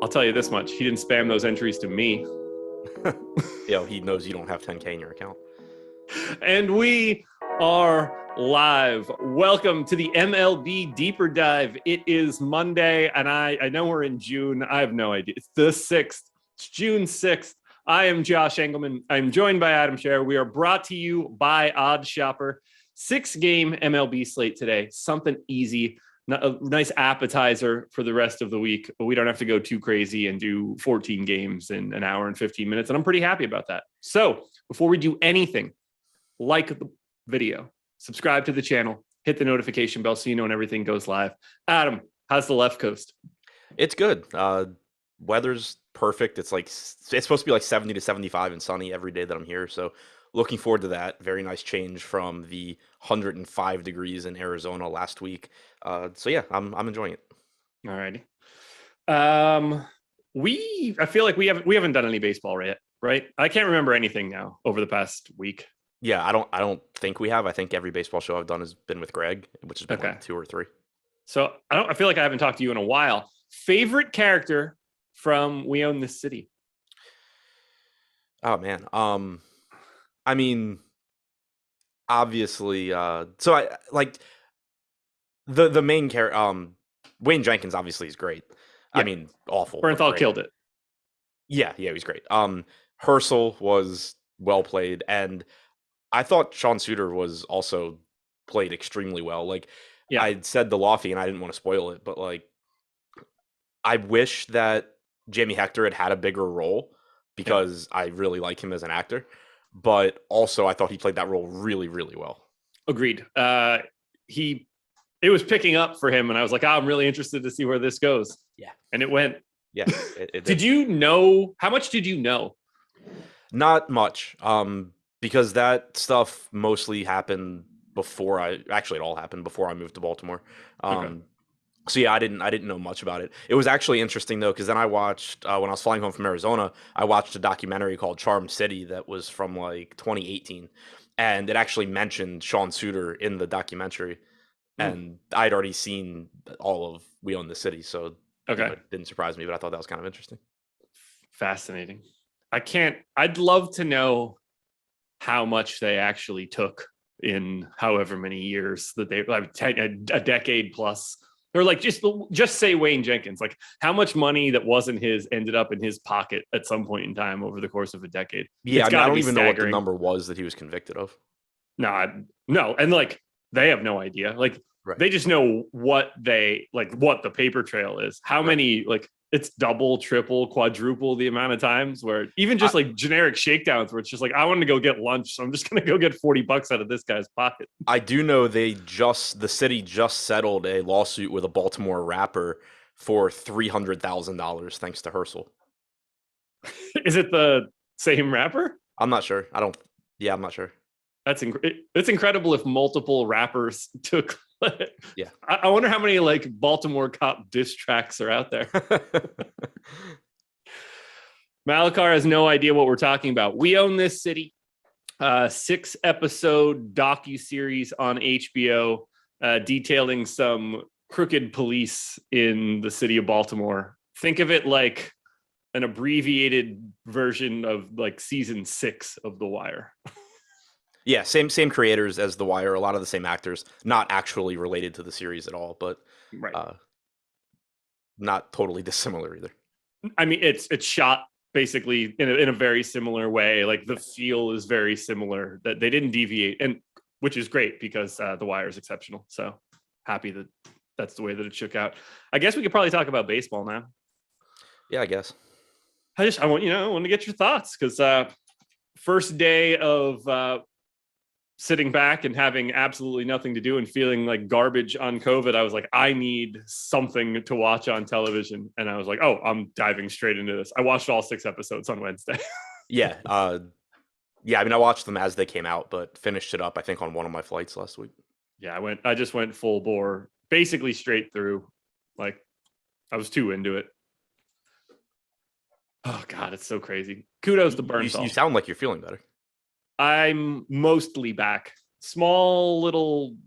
I'll tell you this much. He didn't spam those entries to me. He knows you don't have 10K in your account. And we are live. Welcome to the MLB Deeper Dive. It is Monday, and I know we're in June. I have no idea. It's the 6th. It's June 6th. I am Josh Engleman. I'm joined by Adam Scherer. We are brought to you by Odd Shopper. 6-game MLB slate today. Something easy. A nice appetizer for the rest of the week. We don't have to go too crazy and do 14 games in an hour and 15 minutes. And I'm pretty happy about that. So before we do anything, like the video, subscribe to the channel, hit the notification bell so you know when everything goes live. Adam, how's the left coast? It's good. Weather's perfect. It's supposed to be like 70 to 75 and sunny every day that I'm here. So looking forward to that. Very nice change from the 105 degrees in Arizona last week. So yeah, I'm enjoying it. All righty. I feel like we haven't done any baseball yet, right? I can't remember anything now over the past week. Yeah, I don't think we have. I think every baseball show I've done has been with Greg, which has been like 2 or 3. So I feel like I haven't talked to you in a while. Favorite character from We Own This City? Oh man. I mean, obviously, so I like the main character. Wayne Jenkins obviously is great. Yeah. I mean, awful. Bernthal killed it. Yeah, he was great. Herschel was well played, and I thought Sean Suter was also played extremely well. Like, yeah. I said the Lofty, and I didn't want to spoil it, but like, I wish that Jamie Hector had a bigger role because I really like him as an actor. But also, I thought he played that role really, really well. Agreed. It was picking up for him, and I was like, I'm really interested to see where this goes. Yeah. And it went. Yeah. It did you know? How much did you know? Not much. Because that stuff mostly happened before it all happened before I moved to Baltimore. Okay. So yeah, I didn't know much about it. It was actually interesting though, because then I watched when I was flying home from Arizona, I watched a documentary called Charm City that was from like 2018, and it actually mentioned Sean Suter in the documentary, and I'd already seen all of We Own the City, so it didn't surprise me, but I thought that was kind of interesting. Fascinating. I'd love to know how much they actually took in however many years that they like a decade plus. Or like just say Wayne Jenkins, like how much money that wasn't his ended up in his pocket at some point in time over the course of a decade. Yeah, I don't even know what the number was that he was convicted of. No, and like they have no idea. Like they just know what the paper trail is. How many like it's double, triple, quadruple the amount of times where even just like generic shakedowns where it's just like, I want to go get lunch, so I'm just going to go get $40 out of this guy's pocket. I do know the city just settled a lawsuit with a Baltimore rapper for $300,000 thanks to Herschel. Is it the same rapper? I'm not sure. I'm not sure. It's incredible if multiple rappers took. Yeah, I wonder how many like Baltimore cop diss tracks are out there. Malakar has no idea what we're talking about. We Own This City, 6-episode docuseries on HBO, detailing some crooked police in the city of Baltimore. Think of it like an abbreviated version of like season 6 of The Wire. Yeah, same creators as The Wire, a lot of the same actors, not actually related to the series at all, but not totally dissimilar either. I mean, it's shot basically in a very similar way. Like the feel is very similar. That they didn't deviate, and which is great because The Wire is exceptional. So happy that that's the way that it shook out. I guess we could probably talk about baseball now. Yeah, I guess. I want to get your thoughts because first day of sitting back and having absolutely nothing to do and feeling like garbage on COVID, I was like, I need something to watch on television. And I was like, oh, I'm diving straight into this. I watched all 6 episodes on Wednesday. Yeah. I mean, I watched them as they came out, but finished it up, I think, on one of my flights last week. Yeah, I just went full bore, basically straight through. Like, I was too into it. Oh, God, it's so crazy. Kudos to Bernthal. You sound like you're feeling better. I'm mostly back. Small little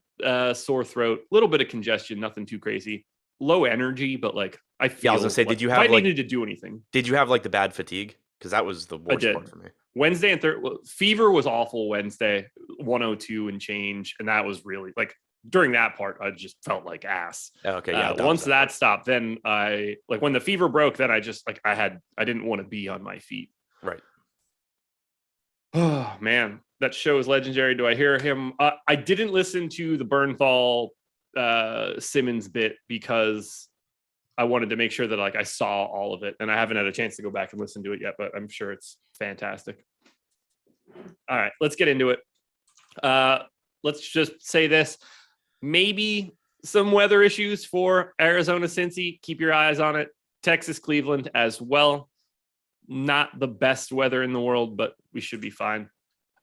sore throat, a little bit of congestion, nothing too crazy. Low energy, but like I feel Yeah, I was gonna say, like did you if have I needed to do anything. did you have like the bad fatigue? Because that was the worst part for me. Wednesday and fever was awful Wednesday, 102 and change. And that was really like during that part, I just felt like ass. Okay. Yeah. Once that stopped, then I like when the fever broke, then I just like I didn't want to be on my feet. Right. Oh man, that show is legendary. Do I hear him? I didn't listen to the Bernthal Simmons bit because I wanted to make sure that like I saw all of it, and I haven't had a chance to go back and listen to it yet, but I'm sure it's fantastic. All right, let's get into it. Let's just say this. Maybe some weather issues for Arizona Cincy. Keep your eyes on it. Texas, Cleveland as well. Not the best weather in the world, but we should be fine.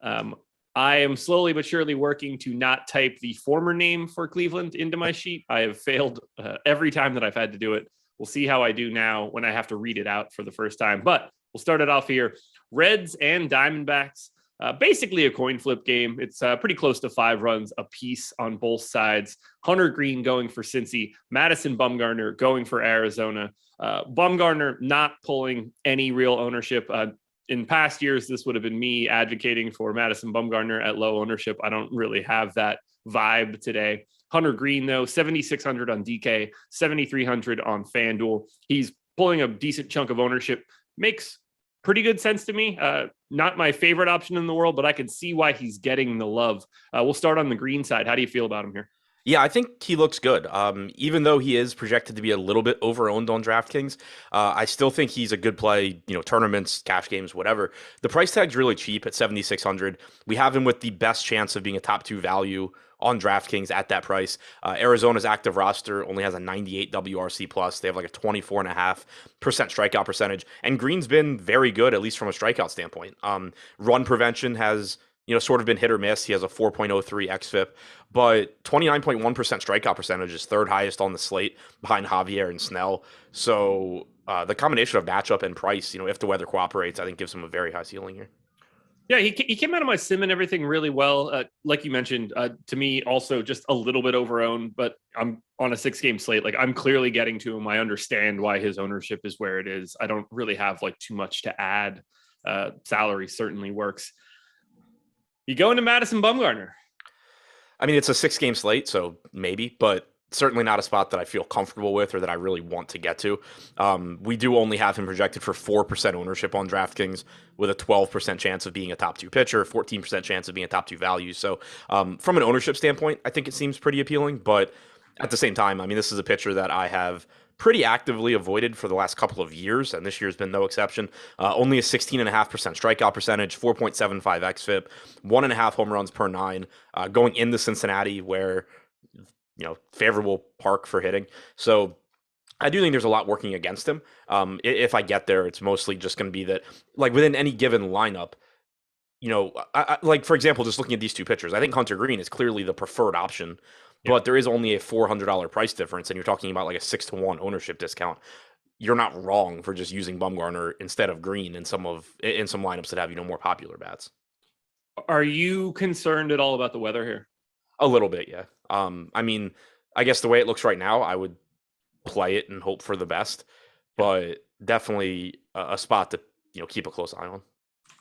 I am slowly but surely working to not type the former name for Cleveland into my sheet. I have failed every time that I've had to do it. We'll see how I do now when I have to read it out for the first time. But we'll start it off here. Reds and Diamondbacks. Basically a coin flip game. It's pretty close to 5 runs a piece on both sides. Hunter Green going for Cincy. Madison Bumgarner going for Arizona. Bumgarner not pulling any real ownership. In past years, this would have been me advocating for Madison Bumgarner at low ownership. I don't really have that vibe today. Hunter Green, though, 7,600 on DK, 7,300 on FanDuel. He's pulling a decent chunk of ownership. Makes pretty good sense to me. Not my favorite option in the world, but I can see why he's getting the love. We'll start on the Green side. How do you feel about him here? Yeah, I think he looks good. Even though he is projected to be a little bit over-owned on DraftKings, I still think he's a good play, tournaments, cash games, whatever. The price tag's really cheap at 7,600. We have him with the best chance of being a top 2 value on DraftKings at that price. Arizona's active roster only has a 98 WRC plus. They have like a 24.5% strikeout percentage. And Green's been very good, at least from a strikeout standpoint. Run prevention has sort of been hit or miss. He has a 4.03 xFIP, but 29.1% strikeout percentage is third highest on the slate behind Javier and Snell. So the combination of matchup and price, if the weather cooperates, I think gives him a very high ceiling here. Yeah, he came out of my sim and everything really well. Like you mentioned, to me, also just a little bit overowned, but I'm on a 6-game slate. Like I'm clearly getting to him. I understand why his ownership is where it is. I don't really have like too much to add. Salary certainly works. You go into Madison Bumgarner. I mean, it's a 6-game slate, so maybe, but certainly not a spot that I feel comfortable with or that I really want to get to. We do only have him projected for 4% ownership on DraftKings with a 12% chance of being a top 2 pitcher, 14% chance of being a top 2 value. So from an ownership standpoint, I think it seems pretty appealing, but at the same time, I mean, this is a pitcher that I have pretty actively avoided for the last couple of years, and this year's been no exception. Only a 16.5% strikeout percentage, 4.75 xFIP, 1.5 home runs per 9, going into Cincinnati where, favorable park for hitting. So I do think there's a lot working against him. If I get there, it's mostly just going to be that, like within any given lineup, like for example, just looking at these two pitchers, I think Hunter Green is clearly the preferred option. But there is only a $400 price difference, and you're talking about like a 6-to-1 ownership discount. You're not wrong for just using Bumgarner instead of Green in some lineups that have more popular bats. Are you concerned at all about the weather here? A little bit, yeah. I mean, I guess the way it looks right now, I would play it and hope for the best, but definitely a spot to keep a close eye on.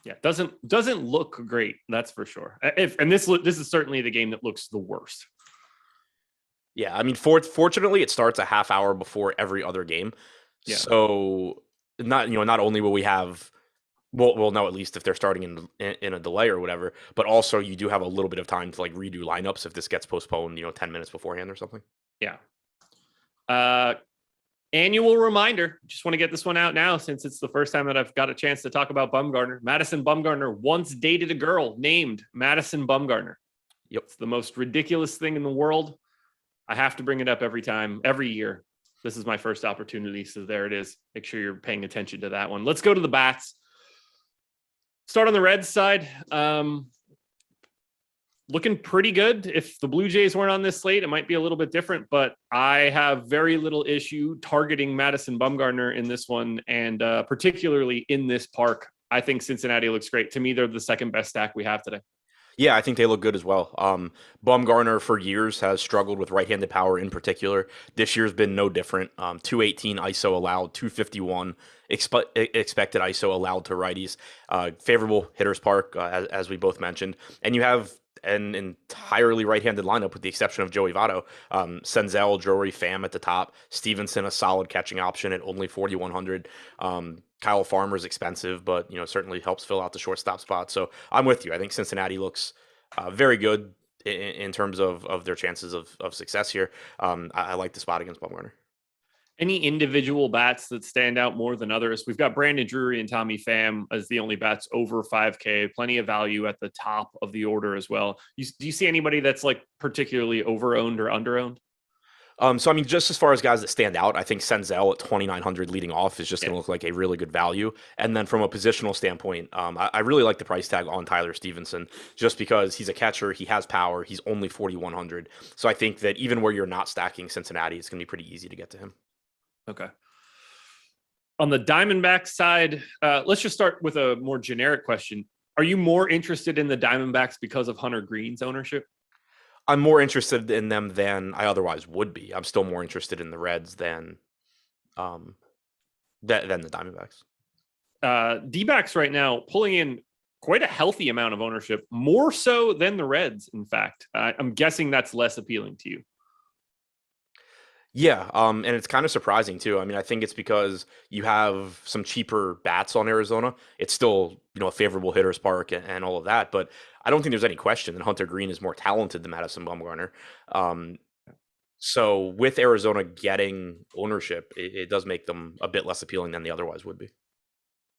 Yeah, doesn't look great, that's for sure. This is certainly the game that looks the worst. Yeah, I mean, fortunately, it starts a half hour before every other game. Yeah. So not only will we have, we'll know at least if they're starting in a delay or whatever, but also you do have a little bit of time to like redo lineups if this gets postponed, 10 minutes beforehand or something. Yeah. Annual reminder. Just want to get this one out now since it's the first time that I've got a chance to talk about Bumgarner. Madison Bumgarner once dated a girl named Madison Bumgarner. Yep. It's the most ridiculous thing in the world. I have to bring it up every year. This is my first opportunity, so there it is. Make sure you're paying attention to that one. Let's go to the bats. Start on the Reds side. Looking pretty good. If the Blue Jays weren't on this slate, it might be a little bit different, but I have very little issue targeting Madison Bumgarner in this one, and particularly in this park. I think Cincinnati looks great. To me, they're the second best stack we have today. Yeah, I think they look good as well. Bumgarner for years has struggled with right-handed power in particular. This year's been no different. 218 ISO allowed, 251 expected ISO allowed to righties. Favorable hitter's park, as we both mentioned. And you have an entirely right-handed lineup with the exception of Joey Votto. Senzel, Drury, Pham at the top. Stevenson, a solid catching option at only 4,100. Kyle Farmer's expensive, but certainly helps fill out the shortstop spot. So I'm with you. I think Cincinnati looks very good in terms of their chances of success here. I like the spot against Bumgarner. Any individual bats that stand out more than others? We've got Brandon Drury and Tommy Pham as the only bats over 5K. Plenty of value at the top of the order as well. Do you see anybody that's like particularly over-owned or under-owned? So, I mean, just as far as guys that stand out, I think Senzel at 2,900 leading off is just going to look like a really good value. And then from a positional standpoint, I really like the price tag on Tyler Stevenson just because he's a catcher. He has power. He's only 4,100. So I think that even where you're not stacking Cincinnati, it's going to be pretty easy to get to him. Okay. On the Diamondbacks side, let's just start with a more generic question. Are you more interested in the Diamondbacks because of Hunter Green's ownership? I'm more interested in them than I otherwise would be. I'm still more interested in the Reds than the Diamondbacks. D-backs right now pulling in quite a healthy amount of ownership, more so than the Reds, in fact. I'm guessing that's less appealing to you. Yeah, and it's kind of surprising too. I mean, I think it's because you have some cheaper bats on Arizona. It's still, a favorable hitter's park and all of that, but I don't think there's any question that Hunter Green is more talented than Madison Bumgarner. So with Arizona getting ownership, it does make them a bit less appealing than they otherwise would be.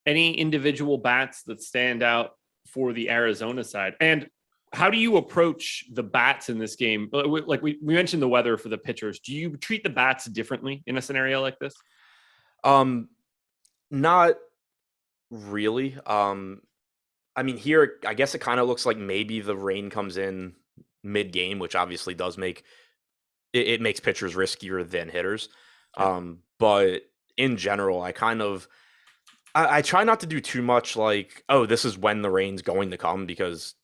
Any individual bats that stand out for the Arizona side? And how do you approach the bats in this game? Like we mentioned the weather for the pitchers. Do you treat the bats differently in a scenario like this? Not really. I mean, here, I guess it kind of looks like maybe the rain comes in mid-game, which obviously does make it makes pitchers riskier than hitters. But in general, I try not to do too much like, oh, this is when the rain's going to come because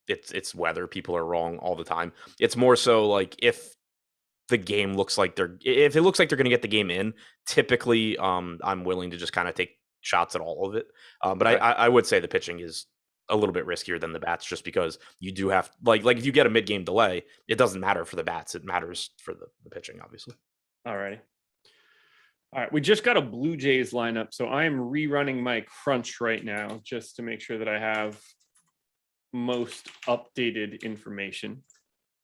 it's weather. People are wrong all the time. It's more so like if it looks like they're going to get the game in, typically I'm willing to just kind of take shots at all of it. But I would say the pitching is a little bit riskier than the bats just because you do have like if you get a mid-game delay, it doesn't matter for the bats. It matters for the pitching, obviously. All right. We just got a Blue Jays lineup, so I am rerunning my crunch right now just to make sure that I have most updated information.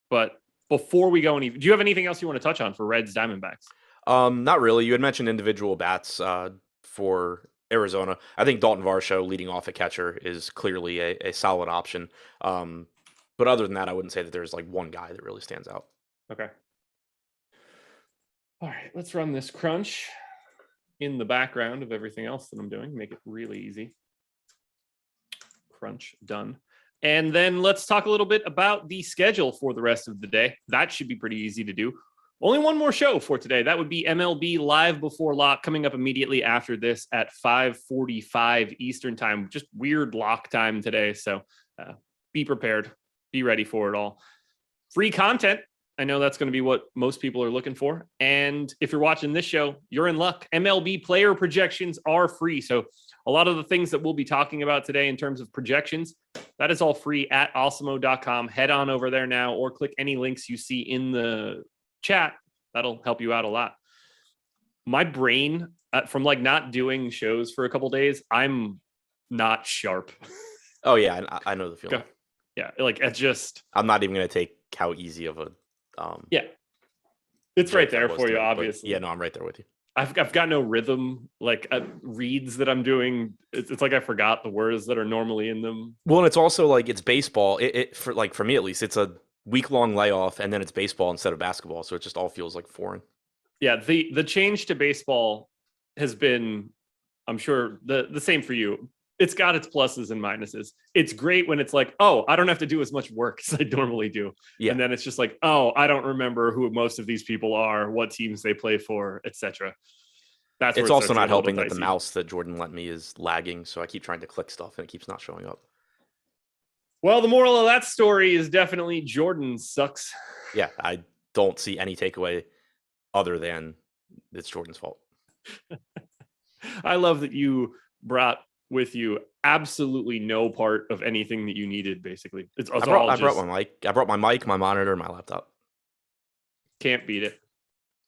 But before we go do you have anything else you want to touch on for Reds Diamondbacks? Not really. You had mentioned individual bats for Arizona. I think Dalton Varsho leading off at catcher is clearly a solid option. But other than that, I wouldn't say that there's like one guy that really stands out. Okay. All right, let's run this crunch in the background of everything else that I'm doing. Make it really easy. Crunch done. And then let's talk a little bit about the schedule for the rest of the day. That should be pretty easy to do. Only one more show for today. That would be MLB Live Before Lock coming up immediately after this at 5:45 Eastern time. Just weird lock time today. So be prepared. Be ready for it all. Free content. I know that's going to be what most people are looking for. And if you're watching this show, you're in luck. MLB player projections are free. So a lot of the things that we'll be talking about today in terms of projections, that is all free at awesemo.com. Head on over there now or click any links you see in the chat. That'll help you out a lot. My brain, from like not doing shows for a couple days, I'm not sharp. Oh, yeah. I know the feeling. Yeah. Like it's just. I'm not even going to take how easy of a. Yeah. It's right there for you, obviously. Yeah, no, I'm right there with you. I've got no rhythm, like reads that I'm doing. It's like I forgot the words that are normally in them. Well, and it's also like it's baseball. For me at least, it's a week-long layoff, and then it's baseball instead of basketball, so it just all feels like foreign. Yeah, the change to baseball has been, I'm sure, the same for you. It's got its pluses and minuses. It's great when it's like, oh, I don't have to do as much work as I normally do. Yeah. And then it's just like, oh, I don't remember who most of these people are, what teams they play for, etc. It's also not helping that the mouse that Jordan lent me is lagging, so I keep trying to click stuff and it keeps not showing up. Well, the moral of that story is definitely Jordan sucks. Yeah, I don't see any takeaway other than it's Jordan's fault. I love that you brought with you absolutely no part of anything that you needed, basically. I brought my mic. I brought my mic, my monitor, my laptop. Can't beat it.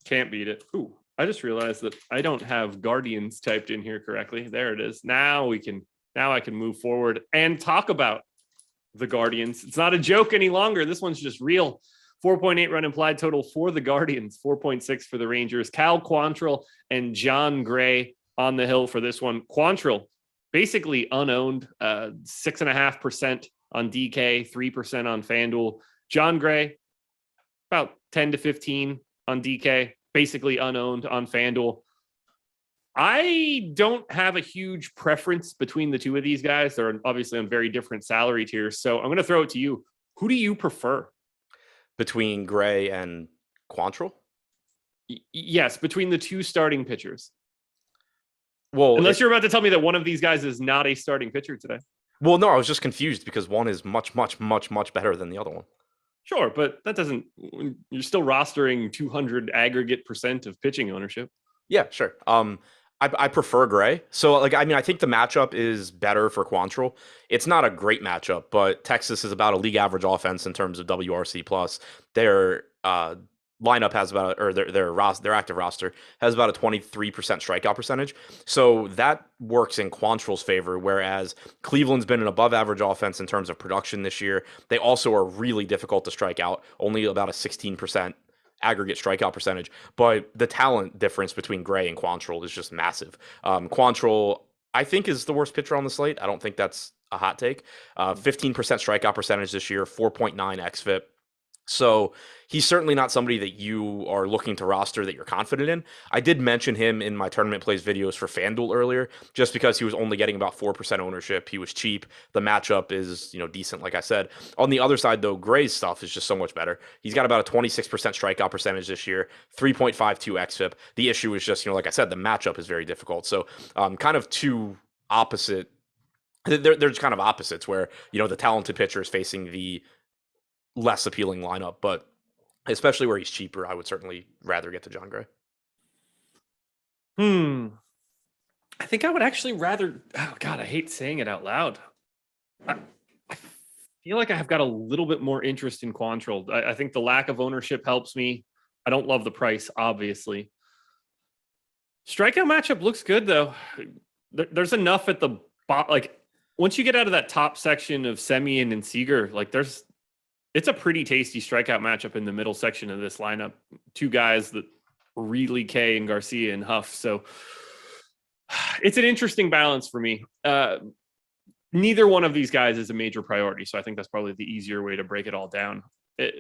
Can't beat it. Ooh, I just realized that I don't have Guardians typed in here correctly. There it is. Now I can move forward and talk about the Guardians. It's not a joke any longer. This one's just real. 4.8 run implied total for the Guardians, 4.6 for the Rangers. Cal Quantrill and John Gray on the hill for this one. Quantrill, basically unowned, 6.5% on DK, 3% on FanDuel. John Gray, about 10 to 15 on DK, basically unowned on FanDuel. I don't have a huge preference between the two of these guys. They're obviously on very different salary tiers. So I'm going to throw it to you. Who do you prefer? Between Gray and Quantrill? Yes, between the two starting pitchers. Well, unless you're about to tell me that one of these guys is not a starting pitcher today. Well, no, I was just confused because one is much, much, much, much better than the other one. Sure, but that doesn't. You're still rostering 200 aggregate % of pitching ownership. Yeah, sure. I prefer Gray. So, I think the matchup is better for Quantrill. It's not a great matchup, but Texas is about a league average offense in terms of WRC plus. Their lineup has about, or their active roster has about a 23% strikeout percentage. So that works in Quantrill's favor, whereas Cleveland's been an above average offense in terms of production this year. They also are really difficult to strike out, only about a 16% aggregate strikeout percentage, but the talent difference between Gray and Quantrill is just massive. Quantrill, I think, is the worst pitcher on the slate. I don't think that's a hot take. 15% strikeout percentage this year, 4.9 xFIP. So he's certainly not somebody that you are looking to roster that you're confident in. I did mention him in my tournament plays videos for FanDuel earlier, just because he was only getting about 4% ownership. He was cheap. The matchup is, decent, like I said. On the other side, though, Gray's stuff is just so much better. He's got about a 26% strikeout percentage this year, 3.52 xFIP. The issue is just, like I said, the matchup is very difficult. So kind of two opposite. They're just kind of opposites where, the talented pitcher is facing the less appealing lineup, but especially where he's cheaper, I would certainly rather get to John Gray. I think I would actually rather. Oh God, I hate saying it out loud. I feel like I have got a little bit more interest in Quantrill. I think the lack of ownership helps me. I don't love the price, obviously. Strikeout matchup looks good though. There's enough at the bottom. Once you get out of that top section of Semien and Seager, it's a pretty tasty strikeout matchup in the middle section of this lineup. Two guys that really K and Garcia and Huff. So it's an interesting balance for me. Neither one of these guys is a major priority. So I think that's probably the easier way to break it all down. This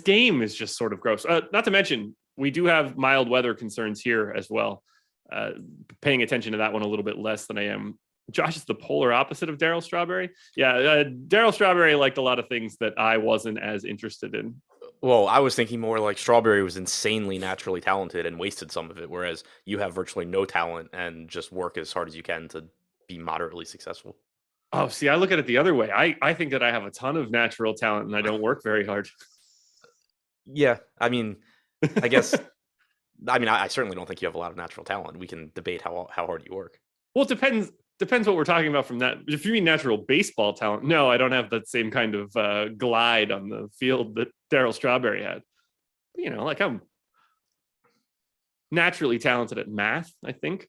game is just sort of gross. Not to mention, we do have mild weather concerns here as well. Paying attention to that one a little bit less than I am. Josh is the polar opposite of Darryl Strawberry. Yeah, Darryl Strawberry liked a lot of things that I wasn't as interested in. Well, I was thinking more like Strawberry was insanely naturally talented and wasted some of it, whereas you have virtually no talent and just work as hard as you can to be moderately successful. Oh, see, I look at it the other way. I think that I have a ton of natural talent and I don't work very hard. Yeah, I guess, I certainly don't think you have a lot of natural talent. We can debate how hard you work. Well, it depends what we're talking about from that. If you mean natural baseball talent, no, I don't have that same kind of glide on the field that Darryl Strawberry had. I'm naturally talented at math, I think.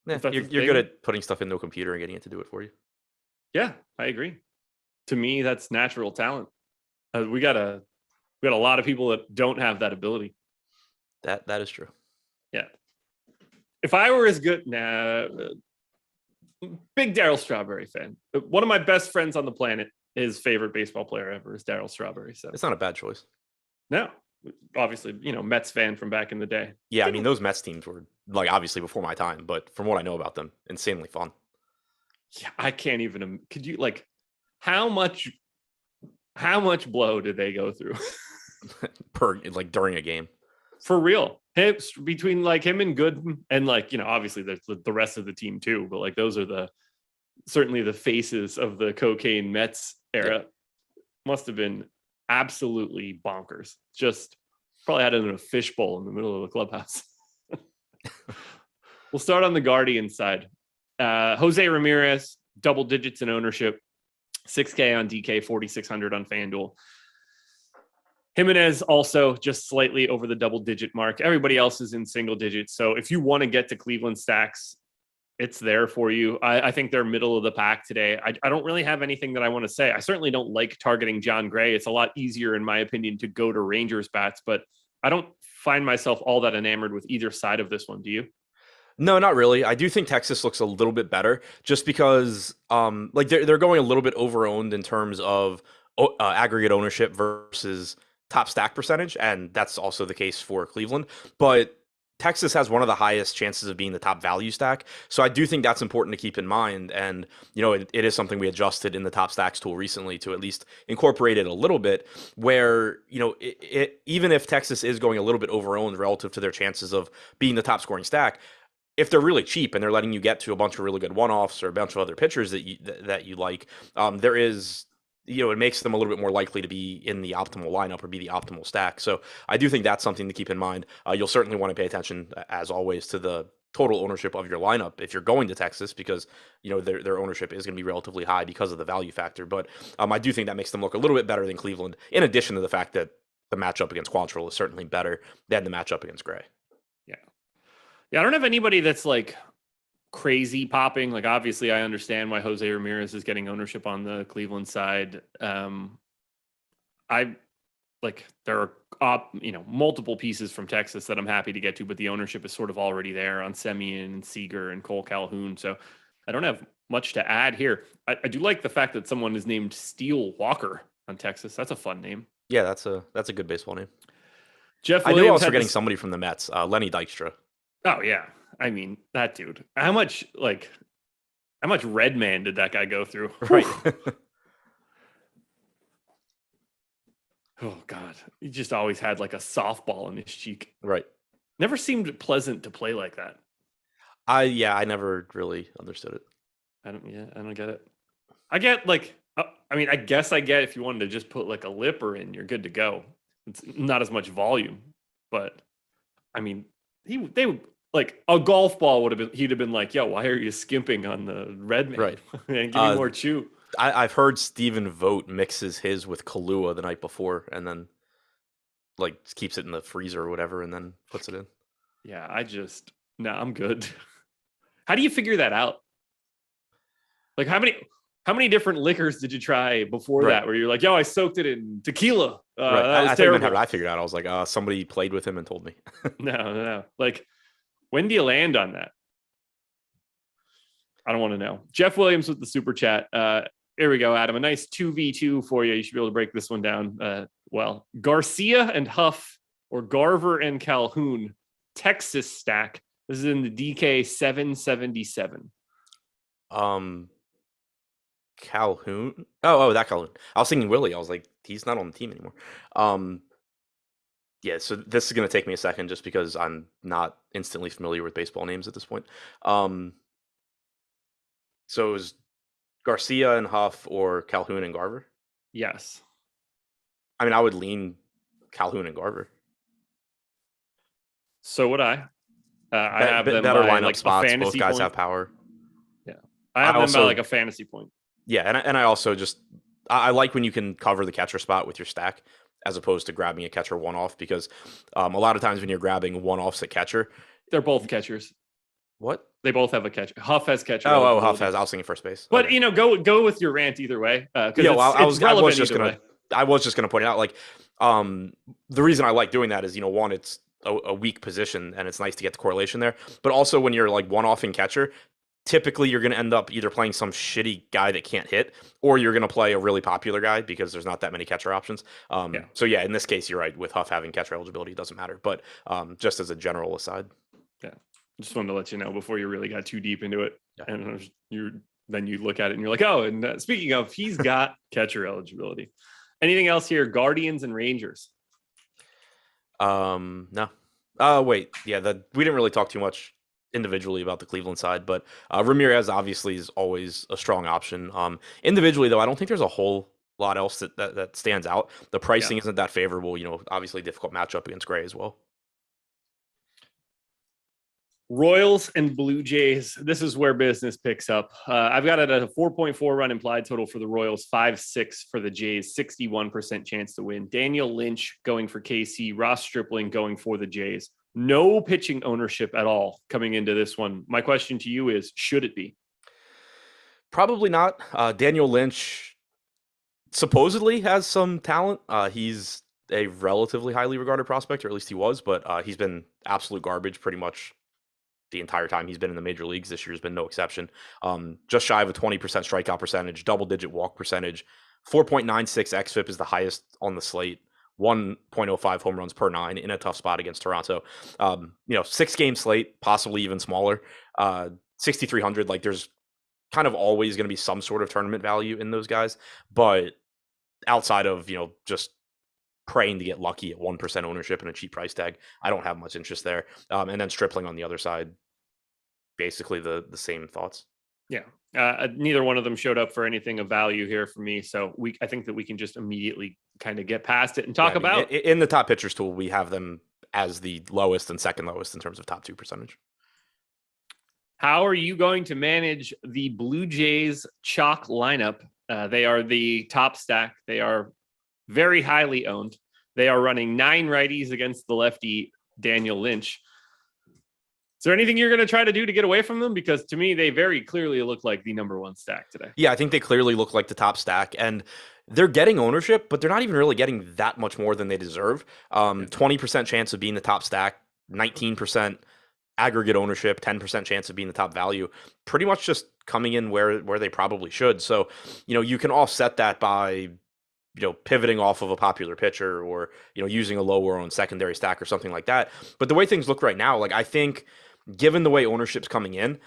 Yeah, you're good at putting stuff into a computer and getting it to do it for you. Yeah, I agree. To me, that's natural talent. We got a lot of people that don't have that ability. That is true. Yeah. If I were as good, big Darryl Strawberry fan. One of my best friends on the planet, his favorite baseball player ever is Darryl Strawberry. So it's not a bad choice. No, obviously, Mets fan from back in the day. Yeah, those Mets teams were obviously before my time, but from what I know about them, insanely fun. Yeah, I can't even. Could you how much blow did they go through during a game? For real. Between him and Gooden and obviously there's the rest of the team too, but those are the certainly the faces of the cocaine Mets era, must have been absolutely bonkers. Just probably had it in a fishbowl in the middle of the clubhouse. We'll start on the Guardian side. Jose Ramirez, double digits in ownership, 6K on DK, 4,600 on FanDuel. Jimenez also just slightly over the double digit mark. Everybody else is in single digits. So if you want to get to Cleveland stacks, it's there for you. I think they're middle of the pack today. I don't really have anything that I want to say. I certainly don't like targeting John Gray. It's a lot easier, in my opinion, to go to Rangers bats, but I don't find myself all that enamored with either side of this one. Do you? No, not really. I do think Texas looks a little bit better just because like they're going a little bit overowned in terms of aggregate ownership versus top stack percentage, and that's also the case for Cleveland. But Texas has one of the highest chances of being the top value stack. So I do think that's important to keep in mind. And, it is something we adjusted in the top stacks tool recently to at least incorporate it a little bit where, even if Texas is going a little bit overowned relative to their chances of being the top scoring stack, if they're really cheap and they're letting you get to a bunch of really good one-offs or a bunch of other pitchers that you like, there is, it makes them a little bit more likely to be in the optimal lineup or be the optimal stack. So I do think that's something to keep in mind. You'll certainly want to pay attention, as always, to the total ownership of your lineup if you're going to Texas, because their ownership is going to be relatively high because of the value factor. But I do think that makes them look a little bit better than Cleveland, in addition to the fact that the matchup against Quantrill is certainly better than the matchup against Gray. Yeah, I don't have anybody that's like crazy popping. Like, obviously, I understand why Jose Ramirez is getting ownership on the Cleveland side. There are multiple pieces from Texas that I'm happy to get to, but the ownership is sort of already there on Semien and Seager and Cole Calhoun. So I don't have much to add here. I do like the fact that someone is named Steele Walker on Texas. That's a fun name. Yeah, that's a good baseball name. Jeff Williams, I knew I was forgetting somebody from the Mets, Lenny Dykstra. Oh yeah, I mean that dude. How much Red Man did that guy go through? Right. Oh God, he just always had like a softball in his cheek. Right. Never seemed pleasant to play like that. I never really understood it. I don't get it. I get I guess I get if you wanted to just put like a lipper in, you're good to go. It's not as much volume, but I mean, they would. Like a golf ball he'd have been like, yo, why are you skimping on the Red Man? Right. And give me more chew. I've heard Steven Vogt mixes his with Kahlua the night before and then like keeps it in the freezer or whatever and then puts it in. Yeah, I'm good. How do you figure that out? Like how many different liquors did you try before that where you're like, yo, I soaked it in tequila. That was terrible. I figured out. I was like, somebody played with him and told me. No. Like, when do you land on that? I don't want to know. Jeff Williams with the super chat. Here we go, Adam. A nice 2v2 for you. You should be able to break this one down. Garcia and Huff or Garver and Calhoun. Texas stack. This is in the DK 777. Calhoun. Oh, that Calhoun. I was thinking Willie. I was like, he's not on the team anymore. Yeah, so this is going to take me a second just because I'm not instantly familiar with baseball names at this point. So it was Garcia and Huff or Calhoun and Garver? Yes. I mean, I would lean Calhoun and Garver. So would I. I have them better by lineup like spots. A fantasy Both guys point. Have power. Yeah, I have them by like a fantasy point. Yeah, and I also I like when you can cover the catcher spot with your stack, as opposed to grabbing a catcher one-off, because a lot of times when you're grabbing one-offs at catcher... They're both catchers. What? They both have a catcher. Huff has catcher. Huff has... I was thinking first base. But, go with your rant either way. I was just going to point out, like, the reason I like doing that is, one, it's a weak position, and it's nice to get the correlation there. But also when you're, like, one-off in catcher... Typically, you're going to end up either playing some shitty guy that can't hit, or you're going to play a really popular guy because there's not that many catcher options. So, in this case, you're right. With Huff having catcher eligibility, it doesn't matter. But just as a general aside. Yeah. Just wanted to let you know before you really got too deep into it. Yeah. And then you look at it and you're like, oh, and speaking of, he's got catcher eligibility. Anything else here? Guardians and Rangers. No. Wait. Yeah, we didn't really talk too much individually about the Cleveland side, but Ramirez obviously is always a strong option. Individually, though, I don't think there's a whole lot else that stands out. The pricing isn't that favorable. Obviously difficult matchup against Gray as well. Royals and Blue Jays. This is where business picks up. I've got it at a 4.4 run implied total for the Royals, 5.6 for the Jays, 61% chance to win. Daniel Lynch going for KC, Ross Stripling going for the Jays. No pitching ownership at all coming into this one. My question to you is, should it be? Probably not. Daniel Lynch supposedly has some talent. He's a relatively highly regarded prospect, or at least he was, but he's been absolute garbage pretty much the entire time he's been in the major leagues. This year's been no exception. Just shy of a 20% strikeout percentage, double-digit walk percentage, 4.96 xFIP is the highest on the slate, 1.05 home runs per 9 in a tough spot against Toronto. 6-game slate, possibly even smaller. 6,300. Like, there's kind of always going to be some sort of tournament value in those guys, but outside of just praying to get lucky at 1% ownership and a cheap price tag, I don't have much interest there. And then Stripling on the other side, basically the same thoughts. Yeah. Neither one of them showed up for anything of value here for me. So I think that we can just immediately kind of get past it and talk about in the top pitchers tool, we have them as the lowest and second lowest in terms of top 2 percentage. How are you going to manage the Blue Jays chalk lineup? They are the top stack. They are very highly owned. They are running 9 righties against the lefty Daniel Lynch. Is there anything you're going to try to do to get away from them? Because to me, they very clearly look like the number 1 stack today. Yeah, I think they clearly look like the top stack, and they're getting ownership, but they're not even really getting that much more than they deserve. 20% chance of being the top stack, 19% aggregate ownership, 10% chance of being the top value, pretty much just coming in where they probably should. So, you can offset that by pivoting off of a popular pitcher or, using a lower on secondary stack or something like that. But the way things look right now, like, I think given the way ownership's coming in,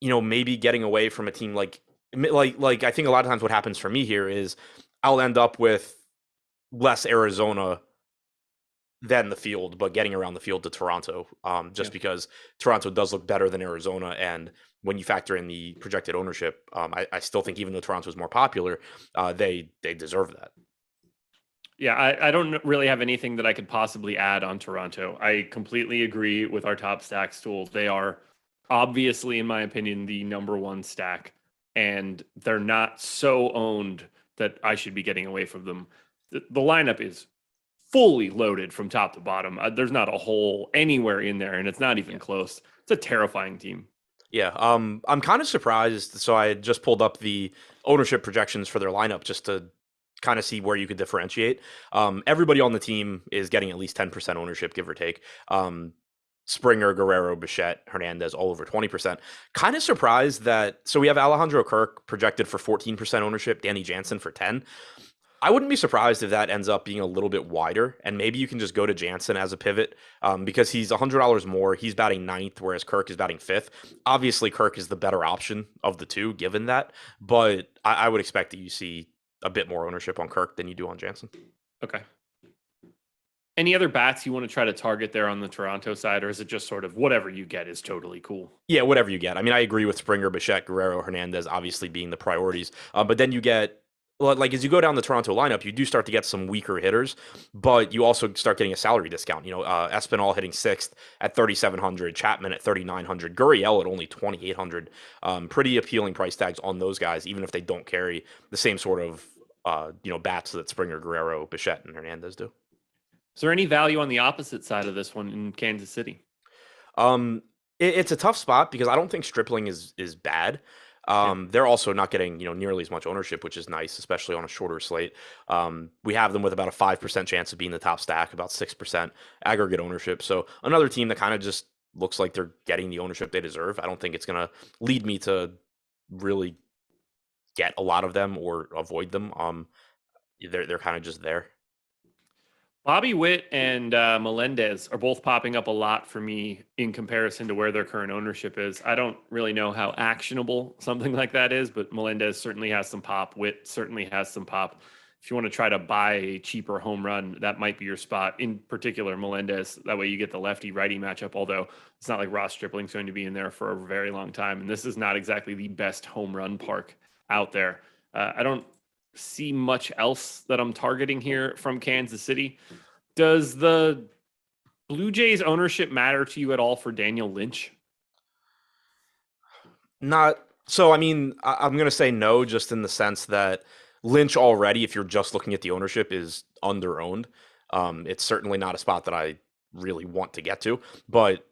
maybe getting away from a team like I think a lot of times what happens for me here is I'll end up with less Arizona than the field, but getting around the field to Toronto, because Toronto does look better than Arizona. And when you factor in the projected ownership, I still think even though Toronto is more popular, they deserve that. Yeah, I don't really have anything that I could possibly add on Toronto. I completely agree with our top stacks tools. They are obviously, in my opinion, the number 1 stack, and they're not so owned that I should be getting away from them. The lineup is fully loaded from top to bottom. There's not a hole anywhere in there, and it's not even close. It's a terrifying team. Yeah, I'm kind of surprised. So I had just pulled up the ownership projections for their lineup just to kind of see where you could differentiate. Everybody on the team is getting at least 10% ownership, give or take. Springer, Guerrero, Bichette, Hernandez, all over 20%. Kind of surprised that. So we have Alejandro Kirk projected for 14% ownership, Danny Jansen for 10. I wouldn't be surprised if that ends up being a little bit wider, and maybe you can just go to Jansen as a pivot because he's $100 more. He's batting 9th, whereas Kirk is batting 5th. Obviously, Kirk is the better option of the two, given that, but I would expect that you see a bit more ownership on Kirk than you do on Jansen. Okay. Any other bats you want to try to target there on the Toronto side, or is it just sort of whatever you get is totally cool? Yeah, whatever you get. I mean, I agree with Springer, Bichette, Guerrero, Hernandez obviously being the priorities, but then you get, like, as you go down the Toronto lineup, you do start to get some weaker hitters, but you also start getting a salary discount. Espinal hitting 6th at 3,700, Chapman at 3,900, Gurriel at only 2,800. Pretty appealing price tags on those guys, even if they don't carry the same sort of bats that Springer, Guerrero, Bichette, and Hernandez do. Is there any value on the opposite side of this one in Kansas City? It's a tough spot because I don't think Stripling is bad. They're also not getting nearly as much ownership, which is nice, especially on a shorter slate. We have them with about a 5% chance of being the top stack, about 6% aggregate ownership. So another team that kind of just looks like they're getting the ownership they deserve. I don't think it's going to lead me to really get a lot of them or avoid them. They're kind of just there. Bobby Witt and Melendez are both popping up a lot for me in comparison to where their current ownership is. I don't really know how actionable something like that is, but Melendez certainly has some pop. Witt certainly has some pop. if you want to try to buy a cheaper home run, that might be your spot. In particular, Melendez. That way you get the lefty-righty matchup, although it's not like Ross Stripling's going to be in there for a very long time. And this is not exactly the best home run park out there. I don't see much else that I'm targeting here from Kansas City. Does the Blue Jays ownership matter to you at all for Daniel Lynch? Not so. I mean, I'm going to say no, just in the sense that Lynch already, if you're just looking at the ownership, is underowned. It's certainly not a spot that I really want to get to, but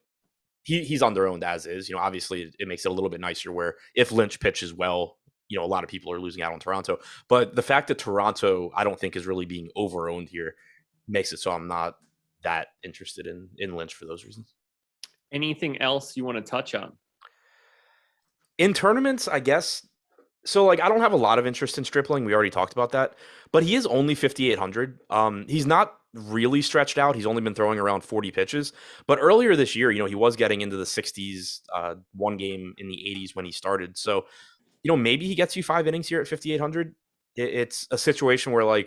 he's underowned as is. Obviously it makes it a little bit nicer where if Lynch pitches well, a lot of people are losing out on Toronto. But the fact that Toronto, I don't think, is really being overowned here makes it so I'm not that interested in Lynch for those reasons. Anything else you want to touch on? In tournaments, I guess. So, I don't have a lot of interest in Stripling. We already talked about that. But he is only 5,800. He's not really stretched out. He's only been throwing around 40 pitches. But earlier this year, he was getting into the 60s, one game in the 80s when he started. So, maybe he gets you 5 innings here at 5,800. It's a situation where,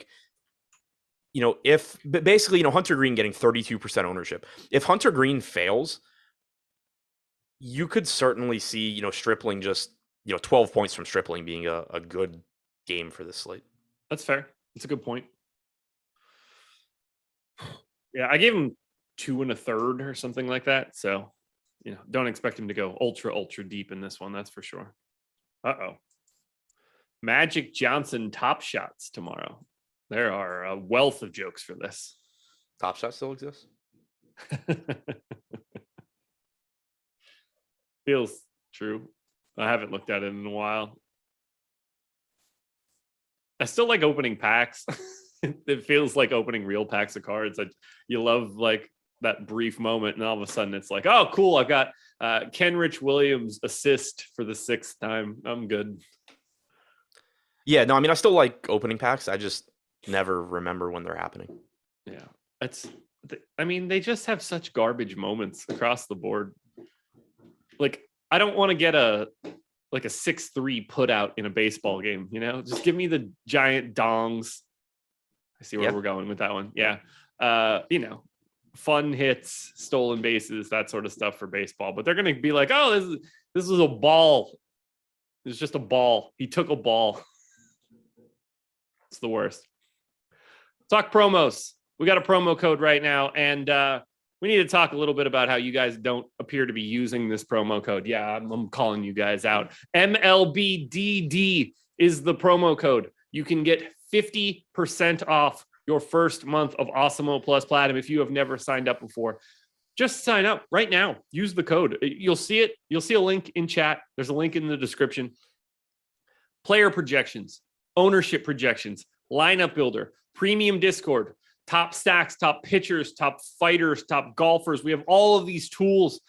if basically, Hunter Green getting 32% ownership. If Hunter Green fails, you could certainly see, Stripling just, 12 points from Stripling being a good game for this slate. That's fair. That's a good point. Yeah, I gave him 2 1/3 or something like that. So, don't expect him to go ultra deep in this one. That's for sure. Uh-oh. Magic Johnson top shots tomorrow. There are a wealth of jokes for this. Top Shot still exists? Feels true. I haven't looked at it in a while. I still like opening packs. It feels like opening real packs of cards. You love that brief moment, and all of a sudden it's like, oh, cool, I've got Kenrich Williams assist for the 6th time. I'm good. Yeah, no, I mean, I still like opening packs. I just never remember when they're happening. Yeah, they just have such garbage moments across the board. I don't want to get a 6-3 put out in a baseball game, just give me the giant dongs. I see where we're going with that one. Yeah. Fun hits, stolen bases, that sort of stuff for baseball, but they're going to be like, oh, this is a ball. It's just a ball. He took a ball. It's the worst. Talk promos. We got a promo code right now, and we need to talk a little bit about how you guys don't appear to be using this promo code. Yeah, I'm calling you guys out. MLBDD is the promo code. You can get 50% off your first month of Awesemo Plus Platinum if you have never signed up before. Just sign up right now. Use the code. You'll see it. You'll see a link in chat. There's a link in the description. Player projections, ownership projections, lineup builder, premium Discord, top stacks, top pitchers, top fighters, top golfers. We have all of these tools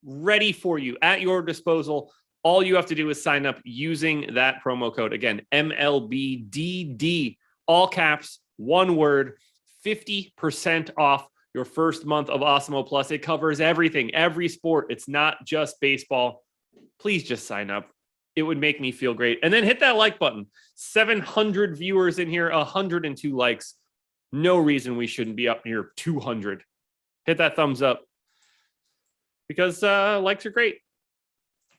ready for you at your disposal. All you have to do is sign up using that promo code. Again, MLBDD, all caps, one word, 50% off your first month of Awesemo Plus. It covers everything, every sport. It's not just baseball. Please just sign up. It would make me feel great. And then hit that like button. 700 viewers in here, 102 likes. No reason we shouldn't be up near 200. Hit that thumbs up because likes are great.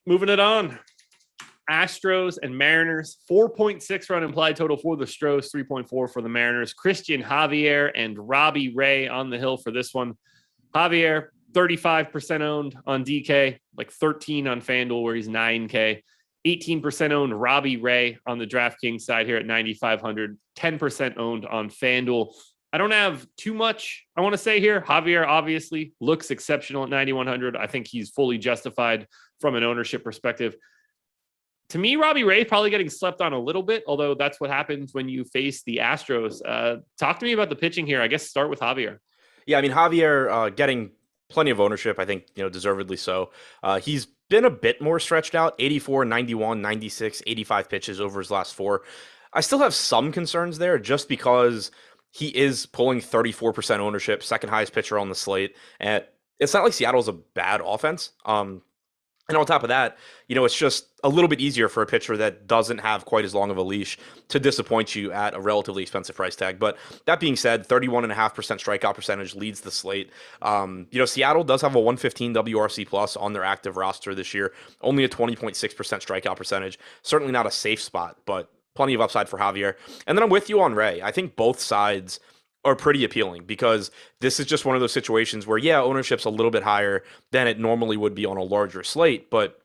Moving it on. Astros and Mariners, 4.6 run implied total for the Stros, 3.4 for the Mariners. Christian Javier and Robbie Ray on the hill for this one. Javier, 35% owned on DK, 13 on FanDuel where he's 9K. 18% owned Robbie Ray on the DraftKings side here at 9,500. 10% owned on FanDuel. I don't have too much I want to say here. Javier obviously looks exceptional at 9,100. I think he's fully justified from an ownership perspective. To me, Robbie Ray probably getting slept on a little bit, although that's what happens when you face the Astros. Talk to me about the pitching here. I guess start with Javier. Yeah, I mean, Javier getting plenty of ownership, I think, deservedly so. He's been a bit more stretched out, 84, 91, 96, 85 pitches over his last 4. I still have some concerns there just because he is pulling 34% ownership, second highest pitcher on the slate. And it's not like Seattle's a bad offense. And on top of that, it's just a little bit easier for a pitcher that doesn't have quite as long of a leash to disappoint you at a relatively expensive price tag. But that being said, 31.5% strikeout percentage leads the slate. Seattle does have a 115 WRC plus on their active roster this year, only a 20.6% strikeout percentage. Certainly not a safe spot, but plenty of upside for Javier. And then I'm with you on Ray. I think both sides are pretty appealing because this is just one of those situations where, yeah, ownership's a little bit higher than it normally would be on a larger slate, but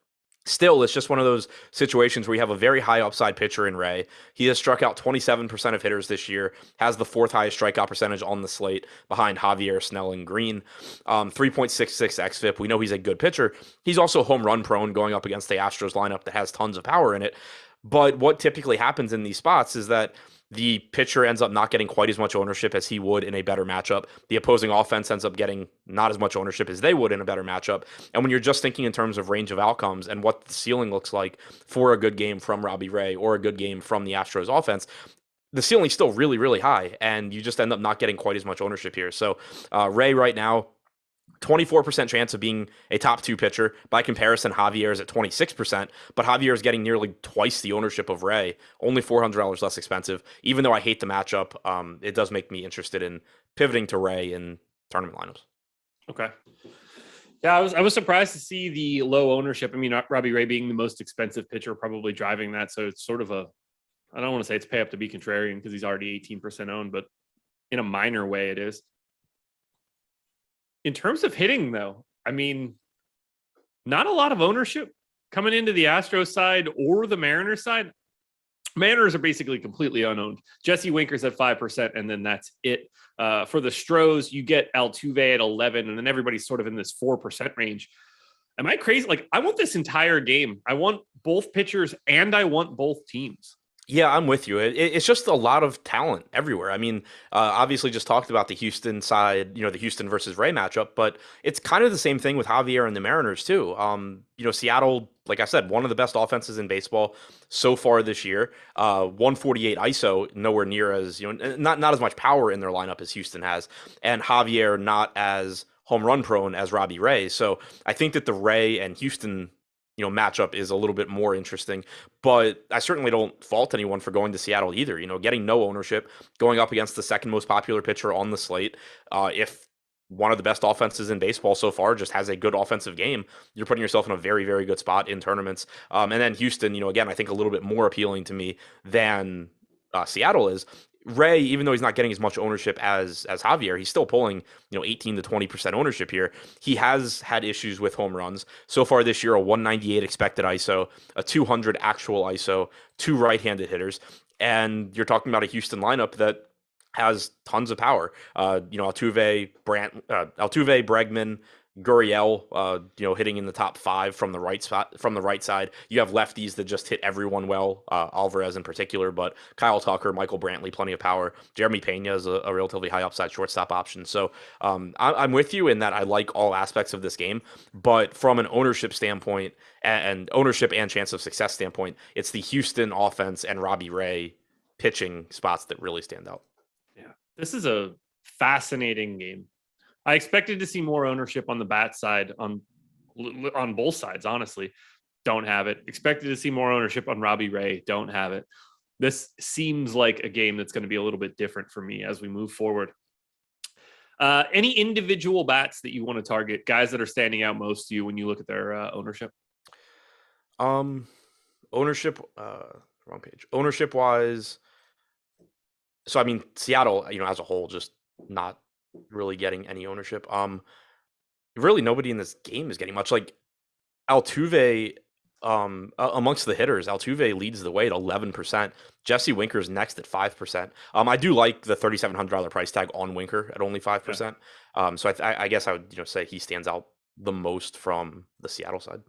still, it's just one of those situations where you have a very high upside pitcher in Ray. He has struck out 27% of hitters this year, has the fourth highest strikeout percentage on the slate behind Javier, Snell, and Green. 3.66 xFIP. We know he's a good pitcher. He's also home run prone going up against the Astros lineup that has tons of power in it. But what typically happens in these spots is that the pitcher ends up not getting quite as much ownership as he would in a better matchup. The opposing offense ends up getting not as much ownership as they would in a better matchup. And when you're just thinking in terms of range of outcomes and what the ceiling looks like for a good game from Robbie Ray or a good game from the Astros offense, the ceiling's still really, really high, and you just end up not getting quite as much ownership here. So Ray right now, 24% chance of being a top two pitcher. By comparison, Javier is at 26%, but Javier is getting nearly twice the ownership of Ray, only $400 less expensive. Even though I hate the matchup, it does make me interested in pivoting to Ray in tournament lineups. Okay. Yeah, I was surprised to see the low ownership. I mean, Robbie Ray being the most expensive pitcher, probably driving that. So it's sort of I don't want to say it's pay up to be contrarian because he's already 18% owned, but in a minor way it is. In terms of hitting, though, I mean, not a lot of ownership coming into the Astros side or the Mariners side. Mariners are basically completely unowned. Jesse Winker's at 5%, and then that's it. For the Stros, you get Altuve at 11, and then everybody's sort of in this 4% range. Am I crazy? Like, I want this entire game. I want both pitchers, and I want both teams. Yeah, I'm with you. It's just a lot of talent everywhere. I mean, obviously just talked about the Houston side, the Houston versus Ray matchup, but it's kind of the same thing with Javier and the Mariners too. Seattle, like I said, one of the best offenses in baseball so far this year. 148 ISO, nowhere near as, not as much power in their lineup as Houston has, and Javier not as home run prone as Robbie Ray. So I think that the Ray and Houston matchup is a little bit more interesting, but I certainly don't fault anyone for going to Seattle either. Getting no ownership, going up against the second most popular pitcher on the slate. If one of the best offenses in baseball so far just has a good offensive game, you're putting yourself in a very, very good spot in tournaments. And then Houston, again, I think a little bit more appealing to me than Seattle is. Ray, even though he's not getting as much ownership as Javier, he's still pulling 18 to 20% ownership here. He has had issues with home runs so far this year. A 198 expected ISO, a 200 actual ISO, two right-handed hitters, and you're talking about a Houston lineup that has tons of power. Altuve, Bregman, Gurriel, hitting in the top five from the right side. You have lefties that just hit everyone well, Alvarez in particular, but Kyle Tucker, Michael Brantley, plenty of power. Jeremy Pena is a relatively high upside shortstop option. So I'm with you in that I like all aspects of this game, but from an ownership standpoint and ownership and chance of success standpoint, it's the Houston offense and Robbie Ray pitching spots that really stand out. Yeah, this is a fascinating game. I expected to see more ownership on the bat side on both sides, honestly. Don't have it. Expected to see more ownership on Robbie Ray. Don't have it. This seems like a game that's going to be a little bit different for me as we move forward. Any individual bats that you want to target, guys that are standing out most to you when you look at their ownership? Ownership, wrong page. Ownership wise, so I mean, Seattle, as a whole, just not really getting any ownership. Really nobody in this game is getting much. Like Altuve, amongst the hitters, Altuve leads the way at 11%. Jesse Winker's next at 5%. I do like the $3,700 price tag on Winker at only 5%. Yeah. So I guess I would say he stands out the most from the Seattle side.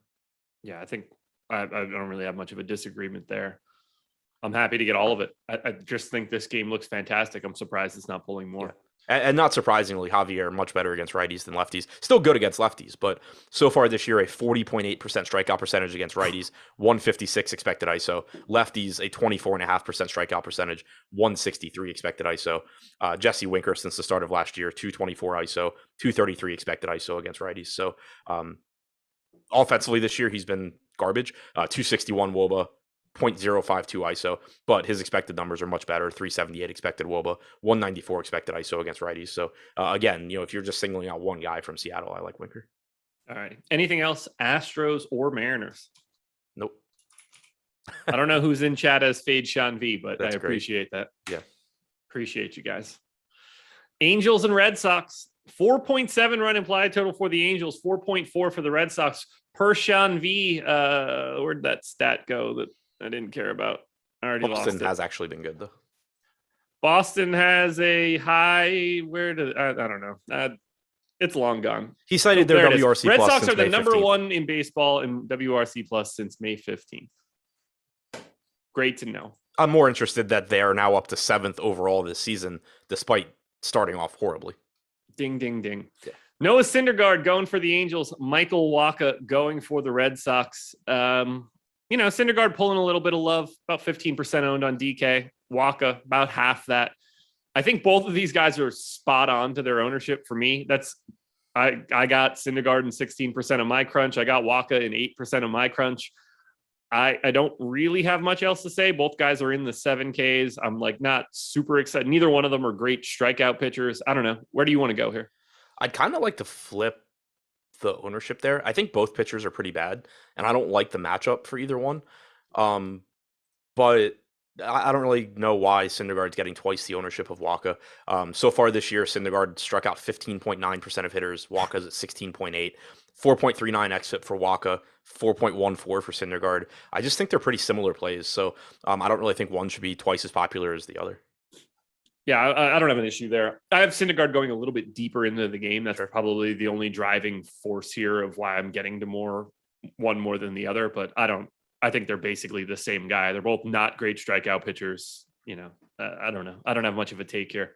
Yeah, I think I don't really have much of a disagreement there. I'm happy to get all of it. I just think this game looks fantastic. I'm surprised it's not pulling more. Yeah. And not surprisingly, Javier much better against righties than lefties. Still good against lefties, but so far this year, a 40.8% strikeout percentage against righties, 156 expected ISO. Lefties, a 24.5% strikeout percentage, 163 expected ISO. Jesse Winker, since the start of last year, 224 ISO, 233 expected ISO against righties. So Offensively this year, he's been garbage. 261 WOBA, 0.052 ISO, but his expected numbers are much better. 378 expected WOBA, 194 expected ISO against righties. So again, if you're just singling out one guy from Seattle, I like Winker. All right. Anything else? Astros or Mariners? Nope. I don't know who's in chat as Fade Sean V, but That's I appreciate great. that. Yeah. Appreciate you guys. Angels and Red Sox. 4.7 run implied total for the Angels, 4.4 for the Red Sox. Per Sean V, where'd that stat go that I didn't care about? I already lost it. Boston has actually been good, though. Boston has a high. I don't know. It's long gone. He cited their WRC+. Red Sox are the number 1 in baseball in WRC+ since May 15th. Great to know. I'm more interested that they are now up to 7th overall this season, despite starting off horribly. Ding, ding, ding. Yeah. Noah Syndergaard going for the Angels. Michael Wacha going for the Red Sox. Syndergaard pulling a little bit of love, about 15% owned on DK. Wacha, about half that. I think both of these guys are spot on to their ownership for me. I got Syndergaard in 16% of my crunch. I got Wacha in 8% of my crunch. I don't really have much else to say. Both guys are in the 7Ks. I'm not super excited. Neither one of them are great strikeout pitchers. I don't know. Where do you want to go here? I'd kind of like to flip the ownership there. I think both pitchers are pretty bad, and I don't like the matchup for either one. But I don't really know why Syndergaard's getting twice the ownership of Wacha. So far this year, Syndergaard struck out 15.9% of hitters. Wacha's at 16.8. 4.39 xFIP for Wacha, 4.14 for Syndergaard. I just think they're pretty similar plays. So I don't really think one should be twice as popular as the other. Yeah, I don't have an issue there. I have Syndergaard going a little bit deeper into the game. That's probably the only driving force here of why I'm getting to one more than the other. But I think they're basically the same guy. They're both not great strikeout pitchers. I don't know. I don't have much of a take here.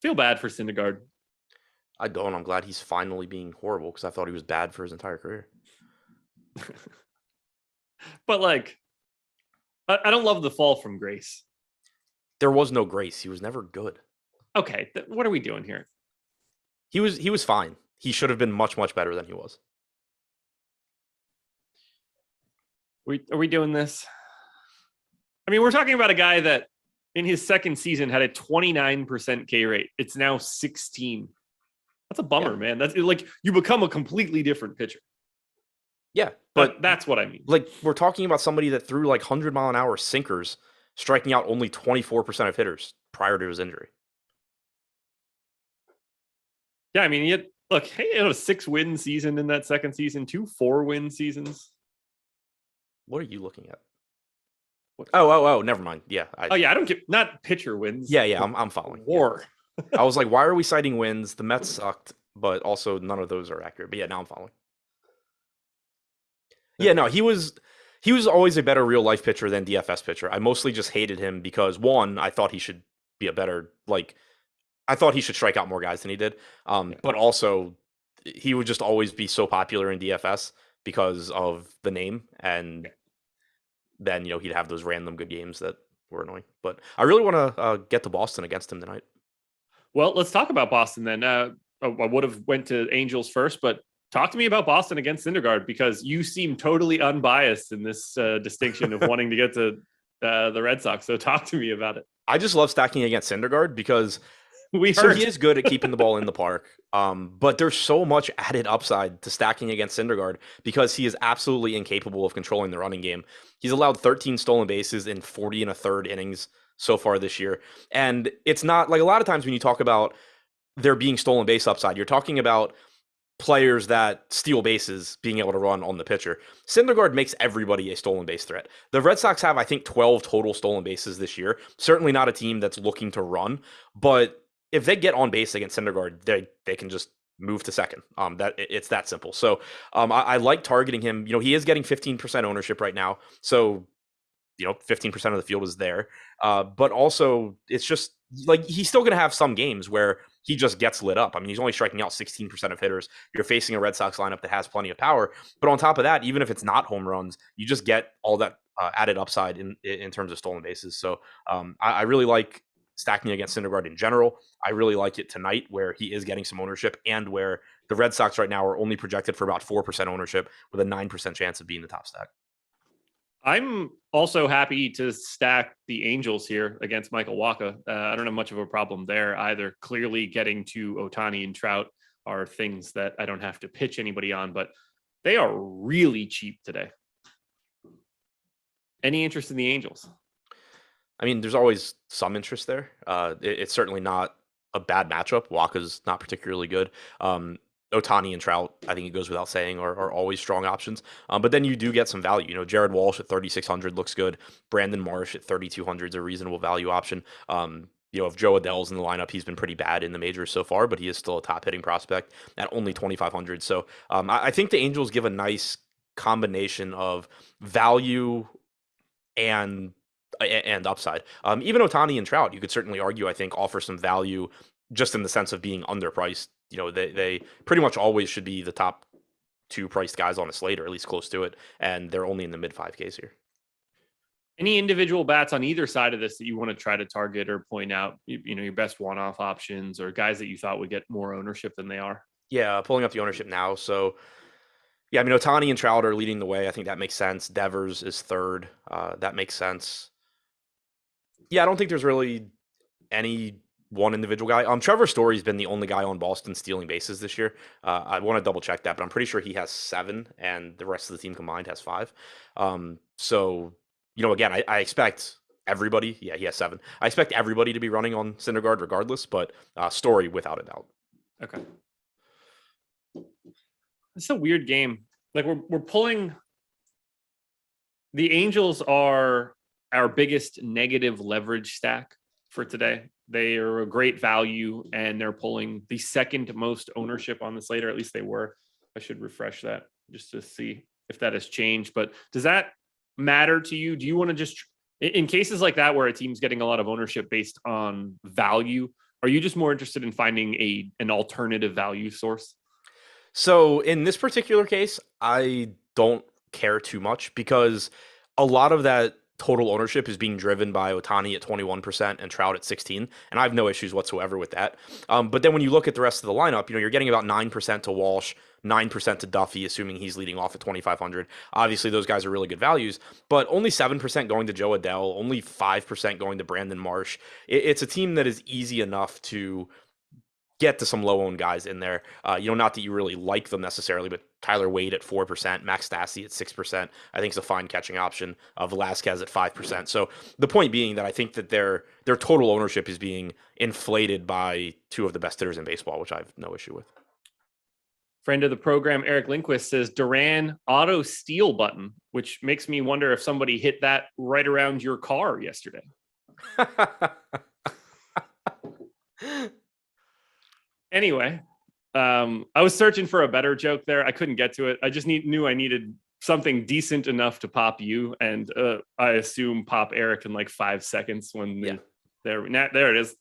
Feel bad for Syndergaard. I don't. I'm glad he's finally being horrible because I thought he was bad for his entire career. But I don't love the fall from grace. There was no grace. He was never good. Okay, what are we doing here? He was fine. He should have been much, much better than he was. Are we doing this? I mean, we're talking about a guy that in his second season had a 29% K rate. It's now 16. That's a bummer, man. That's you become a completely different pitcher. Yeah, but that's what I mean. We're talking about somebody that threw 100-mile-an-hour sinkers, striking out only 24% of hitters prior to his injury. Yeah, I mean, he had a 6-win season in that second season, 2 4-win seasons. What are you looking at? Oh, never mind. Yeah. I don't get not pitcher wins. Yeah, I'm following. War. I was like, why are we citing wins? The Mets sucked, but also none of those are accurate. But yeah, now I'm following. Yeah, no, he was always a better real life pitcher than DFS pitcher. I mostly just hated him because one, I thought he should be a better I thought he should strike out more guys than he did. But also he would just always be so popular in DFS because of the name, and then he'd have those random good games that were annoying. But I really want to get to Boston against him tonight. Well, let's talk about Boston then. I would have went to Angels first, but talk to me about Boston against Syndergaard, because you seem totally unbiased in this distinction of wanting to get to the Red Sox. So talk to me about it. I just love stacking against Syndergaard because he is good at keeping the ball in the park. But there's so much added upside to stacking against Syndergaard because he is absolutely incapable of controlling the running game. He's allowed 13 stolen bases in 40 and a third innings so far this year. And it's not a lot of times when you talk about there being stolen base upside, you're talking about players that steal bases being able to run on the pitcher. Syndergaard makes everybody a stolen base threat. The Red Sox have, I think, 12 total stolen bases this year. Certainly not a team that's looking to run, but if they get on base against Syndergaard, they can just move to second. It's that simple. So I like targeting him. He is getting 15% ownership right now. So 15% of the field is there. But also it's just he's still going to have some games where he just gets lit up. I mean, he's only striking out 16% of hitters. You're facing a Red Sox lineup that has plenty of power. But on top of that, even if it's not home runs, you just get all that added upside in terms of stolen bases. So I really like stacking against Syndergaard in general. I really like it tonight where he is getting some ownership and where The Red Sox right now are only projected for about 4% ownership with a 9% chance of being the top stack. I'm also happy to stack the Angels here against Michael Wacha. I don't have much of a problem there either. Clearly getting to Ohtani and Trout are things that I don't have to pitch anybody on, but they are really cheap today. Any interest in the Angels? I mean, there's always some interest there. It's certainly not a bad matchup. Wacha's not particularly good. Ohtani and Trout, I think it goes without saying, are always strong options. But then you do get some value. You know, Jared Walsh at 3,600 looks good. Brandon Marsh at 3,200 is a reasonable value option. You know, if Joe Adell's in the lineup, he's been pretty bad in the majors so far, but he is still a top hitting prospect at only 2,500. So I think the Angels give a nice combination of value and upside. Even Ohtani and Trout, you could certainly argue, I think, offer some value just in the sense of being underpriced. You know, they pretty much always should be the top 2 priced guys on a slate, or at least close to it, and they're only in the mid 5Ks here. Any individual bats on either side of this that you want to try to target or point out, you know, your best one-off options or guys that you thought would get more ownership than they are? Yeah, pulling up the ownership now. So, yeah, I mean, Ohtani and Trout are leading the way. I think that makes sense. Devers is third. That makes sense. Yeah, I don't think there's really any one individual guy. Trevor Story's been the only guy on Boston stealing bases this year. I want to double check that, but I'm pretty sure he has 7 and the rest of the team combined has 5. So, you know, again, I expect everybody. Yeah, he has 7. I expect everybody to be running on Syndergaard regardless, but Story without a doubt. Okay. It's a weird game. Like we're pulling. The Angels are our biggest negative leverage stack for today. They are a great value, and they're pulling the second most ownership on the slate, or at least they were. I should refresh that just to see if that has changed. But does that matter to you? Do you want to just, in cases like that where a team's getting a lot of ownership based on value, are you just more interested in finding an alternative value source? So in this particular case, I don't care too much because a lot of that total ownership is being driven by Ohtani at 21% and Trout at 16, and I have no issues whatsoever with that. But then when you look at the rest of the lineup, you know, you're getting about 9% to Walsh, 9% to Duffy, assuming he's leading off at 2,500. Obviously, those guys are really good values, but only 7% going to Joe Adell, only 5% going to Brandon Marsh. It's a team that is easy enough to get to some low-owned guys in there. You know, not that you really like them necessarily, but Tyler Wade at 4%, Max Stassi at 6%, I think is a fine catching option. Velasquez at 5%. So the point being that I think that their total ownership is being inflated by 2 of the best hitters in baseball, which I have no issue with. Friend of the program, Eric Lindquist, says Duran auto steal button, which makes me wonder if somebody hit that right around your car yesterday. Anyway, I was searching for a better joke there. I couldn't get to it. I just knew I needed something decent enough to pop you, and I assume pop Eric in like 5 seconds when there it is.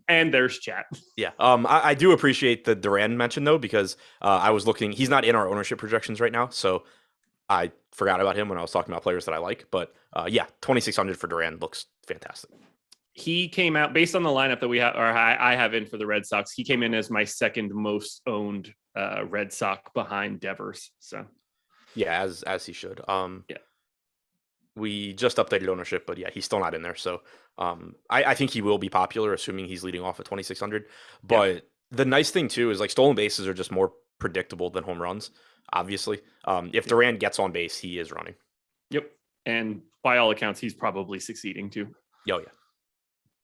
And there's chat. Yeah. I do appreciate the Duran mention though, because I was looking. He's not in our ownership projections right now, so I forgot about him when I was talking about players that I like. But 2,600 for Duran looks fantastic. He came out based on the lineup that we have, or I have in for the Red Sox. He came in as my second most owned Red Sox behind Devers. So, yeah, as he should. We just updated ownership, but yeah, he's still not in there. So, I think he will be popular, assuming he's leading off at 2,600. But the nice thing too is like stolen bases are just more predictable than home runs. Obviously, if Duran gets on base, he is running. Yep, and by all accounts, he's probably succeeding too. Oh yeah.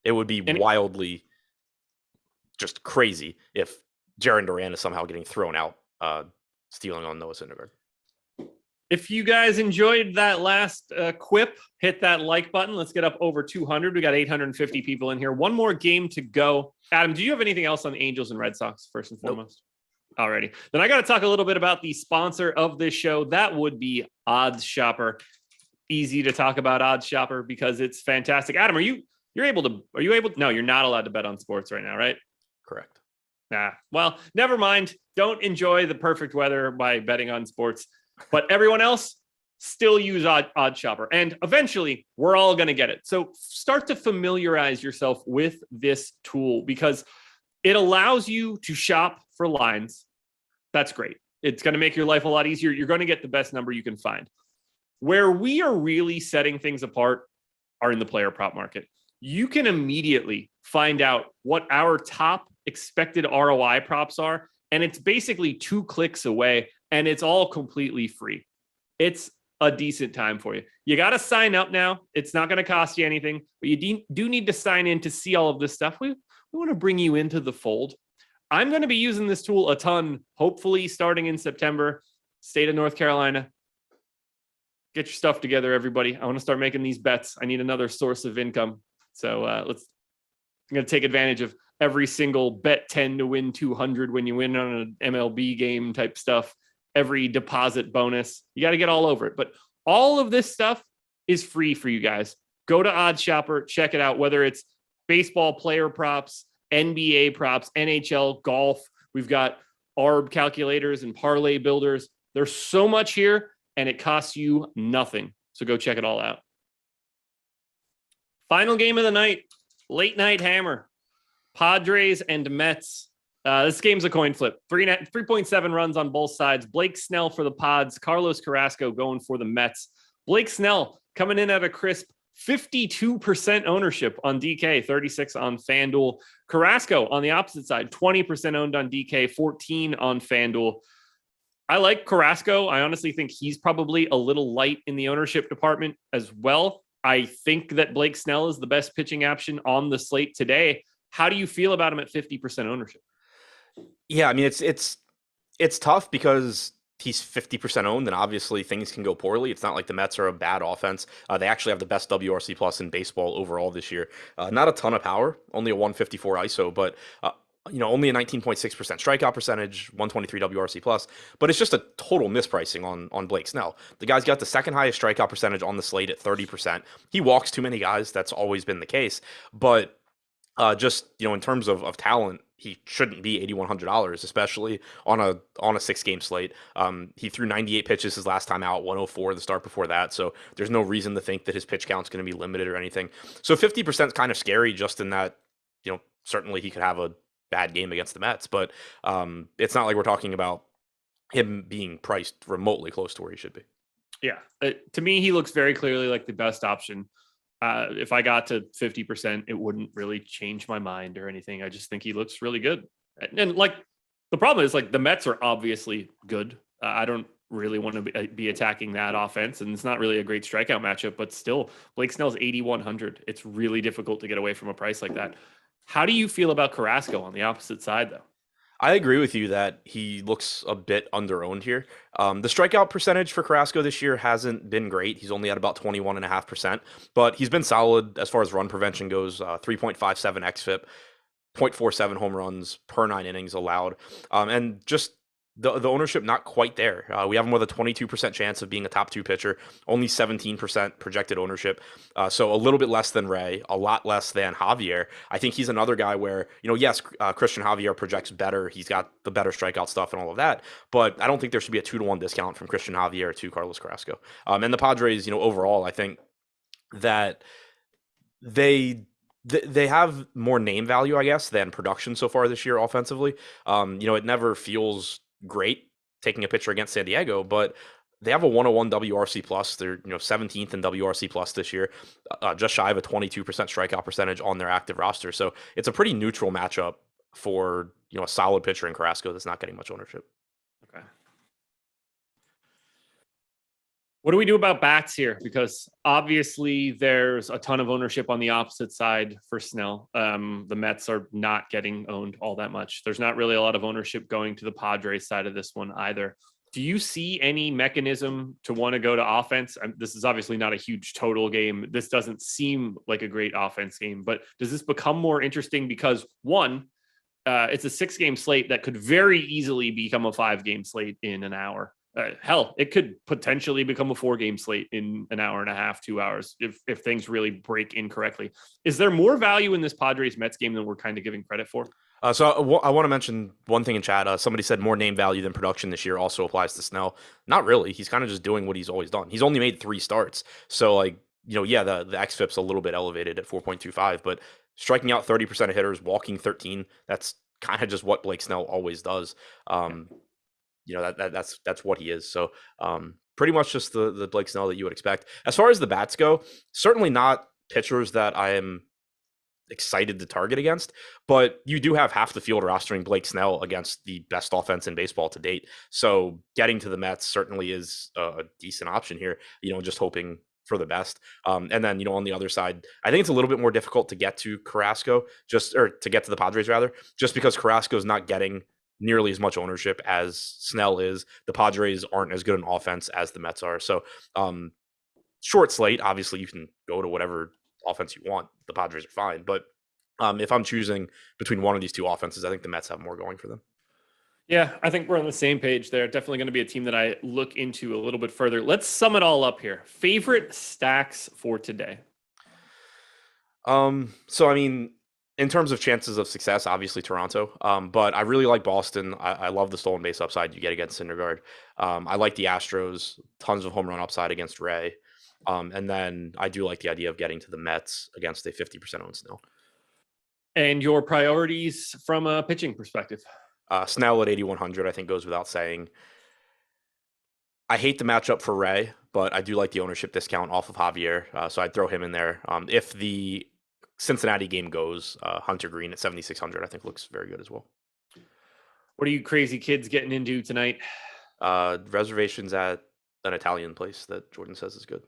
It would be wildly just crazy if Jarren Duran is somehow getting thrown out, stealing on Noah Syndergaard. If you guys enjoyed that last quip, hit that like button. Let's get up over 200. We got 850 people in here. One more game to go. Adam, do you have anything else on the Angels and Red Sox, first and foremost? Nope. Alrighty. Then I got to talk a little bit about the sponsor of this show. That would be Odds Shopper. Easy to talk about Odds Shopper because it's fantastic. Adam, are you able to, no, you're not allowed to bet on sports right now, right? Correct. Nah, well, never mind. Don't enjoy the perfect weather by betting on sports, but everyone else still use Odds Shopper. And eventually we're all going to get it. So start to familiarize yourself with this tool because it allows you to shop for lines That's great. It's going to make your life a lot easier. You're going to get the best number you can find. Where we are really setting things apart are in the player prop market. You can immediately find out what our top expected ROI props are, and it's basically 2 clicks away, and it's all completely free. It's a decent time for you. You got to sign up now. It's not going to cost you anything, but you do need to sign in to see all of this stuff. We want to bring you into the fold. I'm going to be using this tool a ton, hopefully starting in September. State of North Carolina. Get your stuff together, everybody. I want to start making these bets. I need another source of income. So I'm going to take advantage of every single bet 10 to win 200 when you win on an MLB game type stuff, every deposit bonus. You got to get all over it. But all of this stuff is free for you guys. Go to Odds Shopper, check it out, whether it's baseball player props, NBA props, NHL, golf. We've got ARB calculators and parlay builders. There's so much here, and it costs you nothing. So go check it all out. Final game of the night, late night hammer. Padres and Mets. This game's a coin flip. 3.7 runs on both sides. Blake Snell for the Pods. Carlos Carrasco going for the Mets. Blake Snell coming in at a crisp 52% ownership on DK, 36 on FanDuel. Carrasco on the opposite side, 20% owned on DK, 14 on FanDuel. I like Carrasco. I honestly think he's probably a little light in the ownership department as well. I think that Blake Snell is the best pitching option on the slate today. How do you feel about him at 50% ownership? Yeah, I mean, it's tough because he's 50% owned, and obviously things can go poorly. It's not like the Mets are a bad offense. They actually have the best WRC plus in baseball overall this year. Not a ton of power, only a 154 ISO, but only a 19.6% strikeout percentage, 123 WRC plus. But it's just a total mispricing on Blake Snell. The guy's got the second highest strikeout percentage on the slate at 30%. He walks too many guys. That's always been the case. But just in terms of talent, he shouldn't be $8,100, especially on a 6-game slate. He threw 98 pitches his last time out, 104 the start before that. So there's no reason to think that his pitch count's going to be limited or anything. So 50% is kind of scary, just in that certainly he could have a bad game against the Mets, but it's not like we're talking about him being priced remotely close to where he should be. Yeah, to me, he looks very clearly like the best option. If I got to 50%, it wouldn't really change my mind or anything. I just think he looks really good. And like, the problem is, like, the Mets are obviously good. I don't really want to be attacking that offense, and it's not really a great strikeout matchup, but still, Blake Snell's 8,100. It's really difficult to get away from a price like that. How do you feel about Carrasco on the opposite side, though? I agree with you that he looks a bit under-owned here. The strikeout percentage for Carrasco this year hasn't been great. He's only at about 21.5%, but he's been solid as far as run prevention goes. 3.57 xFIP, 0.47 home runs per 9 innings allowed, and just the ownership not quite there. We have him with a 22% chance of being a top 2 pitcher, only 17% projected ownership. So a little bit less than Ray, a lot less than Javier. I think he's another guy where, yes, Christian Javier projects better. He's got the better strikeout stuff and all of that, but I don't think there should be a 2-to-1 discount from Christian Javier to Carlos Carrasco. And the Padres, overall, I think that they have more name value, I guess, than production so far this year offensively. It never feels great taking a pitcher against San Diego, but they have a 101 WRC plus. They're 17th in WRC plus this year, just shy of a 22% strikeout percentage on their active roster. So it's a pretty neutral matchup for a solid pitcher in Carrasco that's not getting much ownership. Okay. What do we do about bats here? Because obviously there's a ton of ownership on the opposite side for Snell. The Mets are not getting owned all that much. There's not really a lot of ownership going to the Padres side of this one either. Do you see any mechanism to want to go to offense? This is obviously not a huge total game. This doesn't seem like a great offense game, but does this become more interesting because, one, it's a 6-game slate that could very easily become a 5-game slate in an hour. Hell, it could potentially become a 4-game slate in an hour and a half, 2 hours, if things really break incorrectly. Is there more value in this Padres-Mets game than we're kind of giving credit for? So I want to mention one thing in chat. Somebody said more name value than production this year also applies to Snell. Not really. He's kind of just doing what he's always done. He's only made 3 starts. So, the xFIP's a little bit elevated at 4.25, but striking out 30% of hitters, walking 13, that's kind of just what Blake Snell always does. that's what he is. So pretty much just the Blake Snell that you would expect. As far as the bats go, certainly not pitchers that I am excited to target against, but you do have half the field rostering Blake Snell against the best offense in baseball to date. So getting to the Mets certainly is a decent option here, just hoping for the best. And then, on the other side, I think it's a little bit more difficult to get to Carrasco, or to get to the Padres rather, just because Carrasco is not getting nearly as much ownership as Snell is. The Padres aren't as good an offense as the Mets are. So short slate, obviously you can go to whatever offense you want. The Padres are fine. But if I'm choosing between one of these two offenses, I think the Mets have more going for them. Yeah, I think we're on the same page there. Definitely going to be a team that I look into a little bit further. Let's sum it all up here. Favorite stacks for today? So, I mean, in terms of chances of success, obviously Toronto. But I really like Boston. I love the stolen base upside you get against Syndergaard. I like the Astros. Tons of home run upside against Ray. And then I do like the idea of getting to the Mets against a 50% owned Snell. And your priorities from a pitching perspective? Snell at 8,100, I think, goes without saying. I hate the matchup for Ray, but I do like the ownership discount off of Javier. So I'd throw him in there. If the Cincinnati game goes, Hunter Green at 7,600, I think looks very good as well. What are you crazy kids getting into tonight? Reservations at an Italian place that Jordan says is good.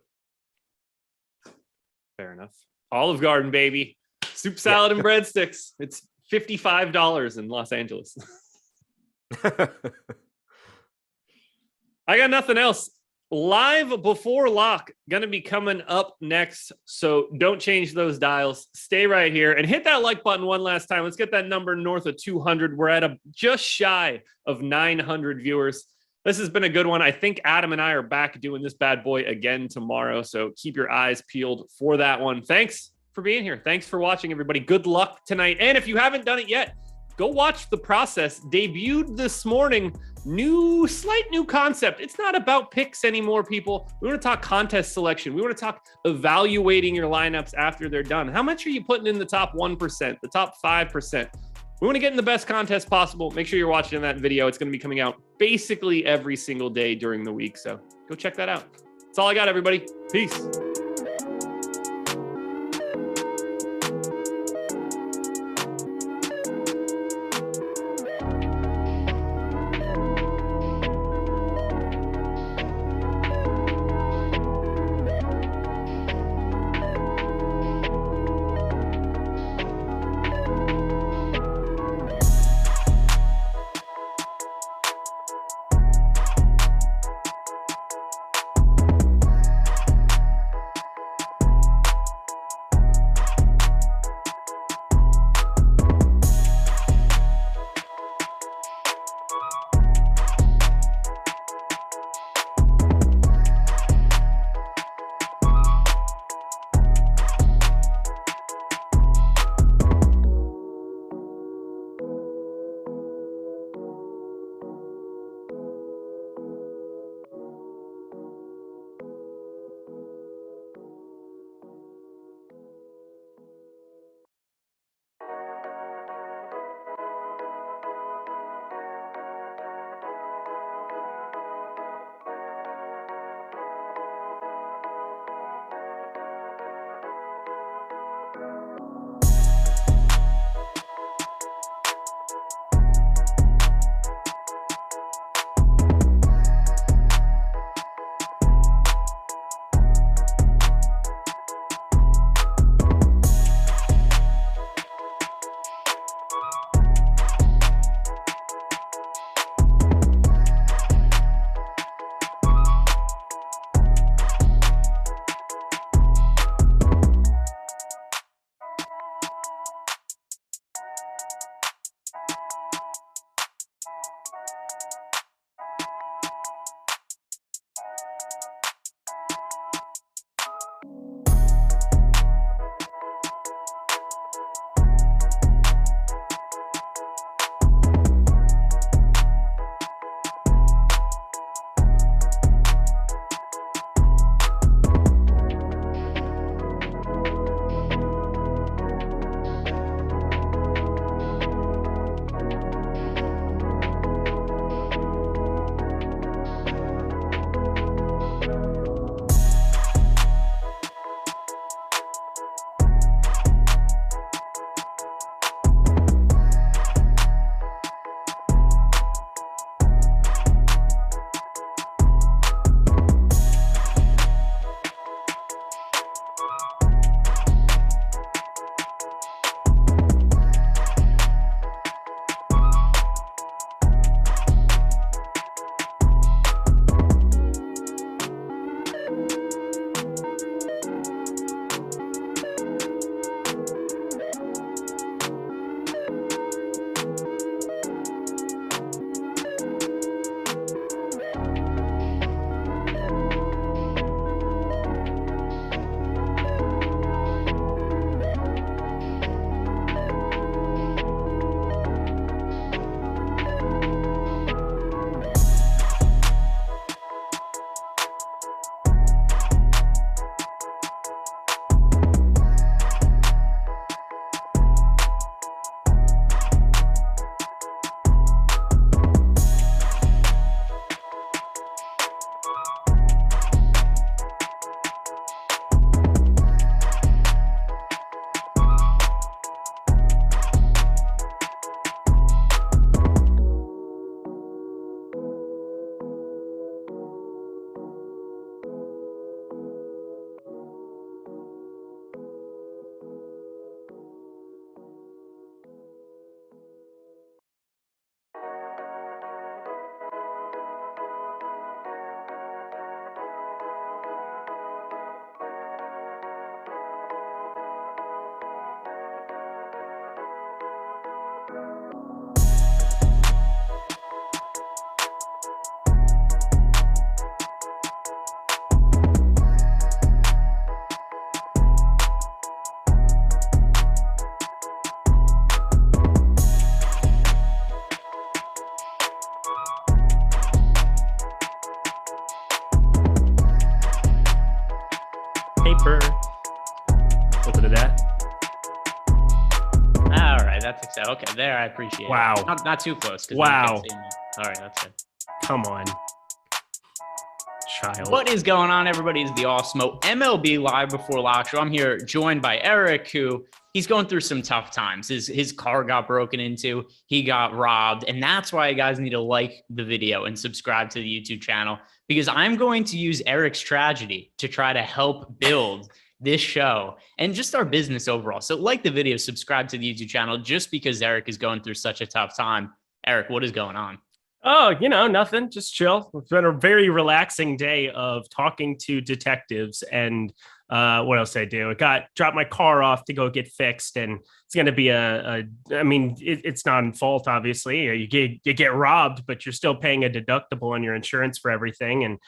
Fair enough. Olive Garden, baby. Soup, salad, and breadsticks. It's $55 in Los Angeles. I got nothing else. Live before lock going to be coming up next. So don't change those dials. Stay right here and hit that like button one last time. Let's get that number north of 200. We're at just shy of 900 viewers. This has been a good one. I think Adam and I are back doing this bad boy again tomorrow. So keep your eyes peeled for that one. Thanks for being here. Thanks for watching, everybody. Good luck tonight. And if you haven't done it yet, go watch The Process. Debuted this morning. Slight new concept. It's not about picks anymore, people. We want to talk contest selection. We want to talk evaluating your lineups after they're done. How much are you putting in the top 1%, the top 5%? We want to get in the best contest possible. Make sure you're watching that video. It's going to be coming out basically every single day during the week. So go check that out. That's all I got, everybody. Peace. paper. Open to that. All right, that's acceptable. Okay, there, I appreciate Wow. it. Not too close. Wow. All right, that's it. Come on. Child. What is going on, everybody? It's the Awesemo MLB Live Before Lock Show. I'm here joined by Eric, who he's going through some tough times. His car got broken into. He got robbed. And that's why you guys need to like the video and subscribe to the YouTube channel, because I'm going to use Eric's tragedy to try to help build this show and just our business overall. So like the video, subscribe to the YouTube channel, just because Eric is going through such a tough time. Eric, what is going on? Oh, nothing. Just chill. It's been a very relaxing day of talking to detectives. And what else did I do? Dropped my car off to go get fixed, and it's going to be it's not in fault, obviously. You get robbed, but you're still paying a deductible on your insurance for everything. And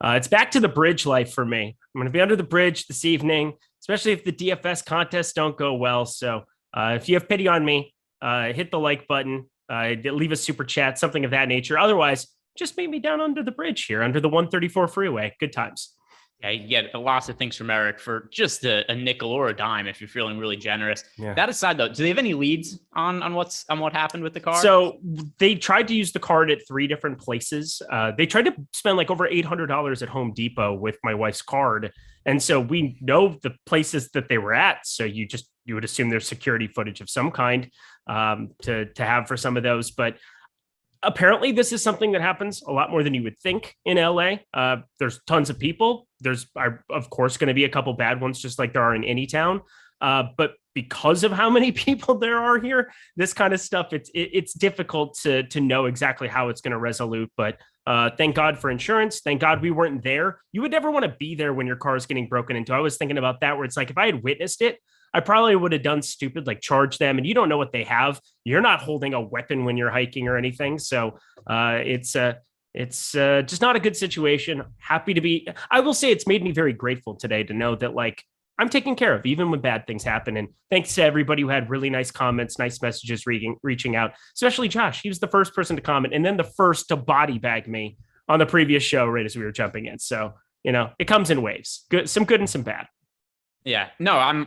it's back to the bridge life for me. I'm going to be under the bridge this evening, especially if the DFS contests don't go well. So if you have pity on me, hit the like button. Leave a super chat, something of that nature. Otherwise, just meet me down under the bridge here, under the 134 freeway. Good times. Yeah, you get lots of things from Eric for just a nickel or a dime if you're feeling really generous. Yeah. That aside, though, do they have any leads on what happened with the car? So they tried to use the card at 3 different places. They tried to spend like over $800 at Home Depot with my wife's card. And so we know the places that they were at. So you would assume there's security footage of some kind to have for some of those. But apparently this is something that happens a lot more than you would think in LA. There's tons of people. There's of course going to be a couple bad ones, just like there are in any town. But because of how many people there are here, this kind of stuff, it's difficult to know exactly how it's going to resolute. But thank God for insurance. Thank God we weren't there. You would never want to be there when your car is getting broken into. I was thinking about that, where it's like, if I had witnessed it, I probably would have done stupid, like charge them, and you don't know what they have. You're not holding a weapon when you're hiking or anything. So it's just not a good situation. I will say it's made me very grateful today to know that, like, I'm taken care of, even when bad things happen. And thanks to everybody who had really nice comments, nice messages, reaching out, especially Josh. He was the first person to comment, and then the first to body bag me on the previous show right as we were jumping in. So, it comes in waves, some good and some bad. Yeah, no, I'm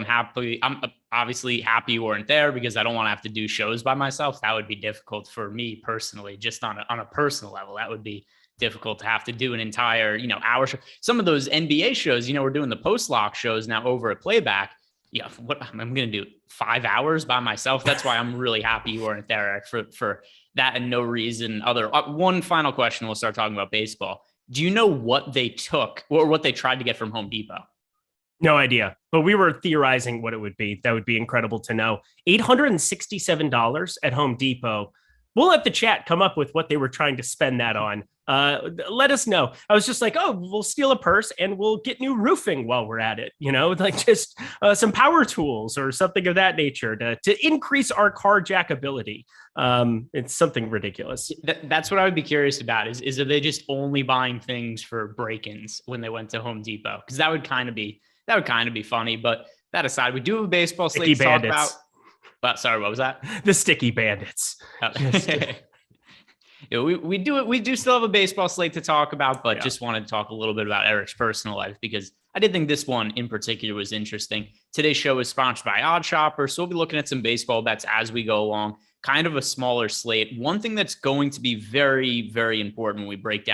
happy. I'm obviously happy you weren't there, because I don't want to have to do shows by myself. That would be difficult for me personally, just on a personal level. That would be difficult to have to do an entire, hour show. Some of those NBA shows, we're doing the post-lock shows now over at Playback. Yeah, what I'm going to do 5 hours by myself. That's why I'm really happy you weren't there, Eric, for that and no reason other. One final question. We'll start talking about baseball. Do you know what they took or what they tried to get from Home Depot? No idea, but we were theorizing what it would be. That would be incredible to know. $867 at Home Depot. We'll let the chat come up with what they were trying to spend that on. Let us know. I was just like, we'll steal a purse and we'll get new roofing while we're at it. Like just some power tools or something of that nature to increase our carjackability. It's something ridiculous. That's what I would be curious about is are they just only buying things for break-ins when they went to Home Depot? Because that would kind of be funny. But that aside, we do have a baseball slate to talk about. But sorry, what was that? The sticky bandits. We do still have a baseball slate to talk about, but just wanted to talk a little bit about Eric's personal life, because I did think this one in particular was interesting. Today's show is sponsored by Odd Shopper, so we'll be looking at some baseball bets as we go along. Kind of a smaller slate. One thing that's going to be very, very important when we break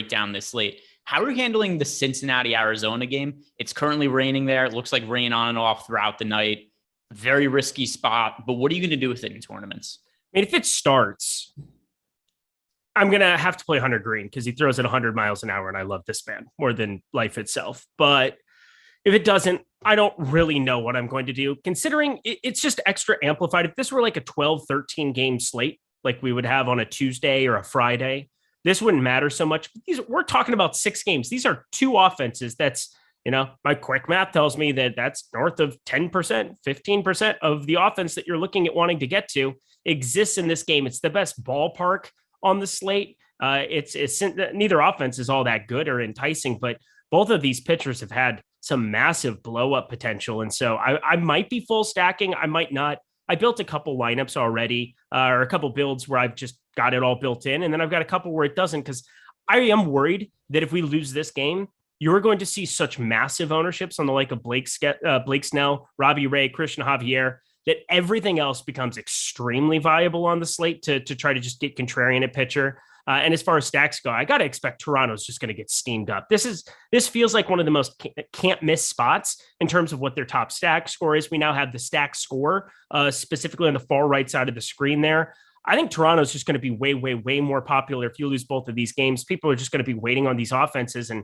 down this slate: how are we handling the Cincinnati-Arizona game? It's currently raining there. It looks like rain on and off throughout the night. Very risky spot, but what are you going to do with it in tournaments? I mean, if it starts, I'm going to have to play Hunter Green because he throws at 100 miles an hour, and I love this man more than life itself. But if it doesn't, I don't really know what I'm going to do, considering it's just extra amplified. If this were like a 12, 13 game slate, like we would have on a Tuesday or a Friday, this wouldn't matter so much. We're talking about 6 games. These are 2 offenses. That's, my quick math tells me that that's north of 10%, 15% of the offense that you're looking at wanting to get to exists in this game. It's the best ballpark on the slate. It's neither offense is all that good or enticing, but both of these pitchers have had some massive blow up potential. And so I might be full stacking. I might not. I built a couple lineups already, or a couple builds where I've just got it all built in. And then I've got a couple where it doesn't, because I am worried that if we lose this game, you're going to see such massive ownerships on the like of Blake Snell, Robbie Ray, Christian Javier, that everything else becomes extremely viable on the slate to try to just get contrarian at pitcher. And as far as stacks go, I got to expect Toronto's just going to get steamed up. This feels like one of the most can't miss spots in terms of what their top stack score is. We now have the stack score specifically on the far right side of the screen there. I think Toronto's just going to be way, way, way more popular. If you lose both of these games, people are just going to be waiting on these offenses. And,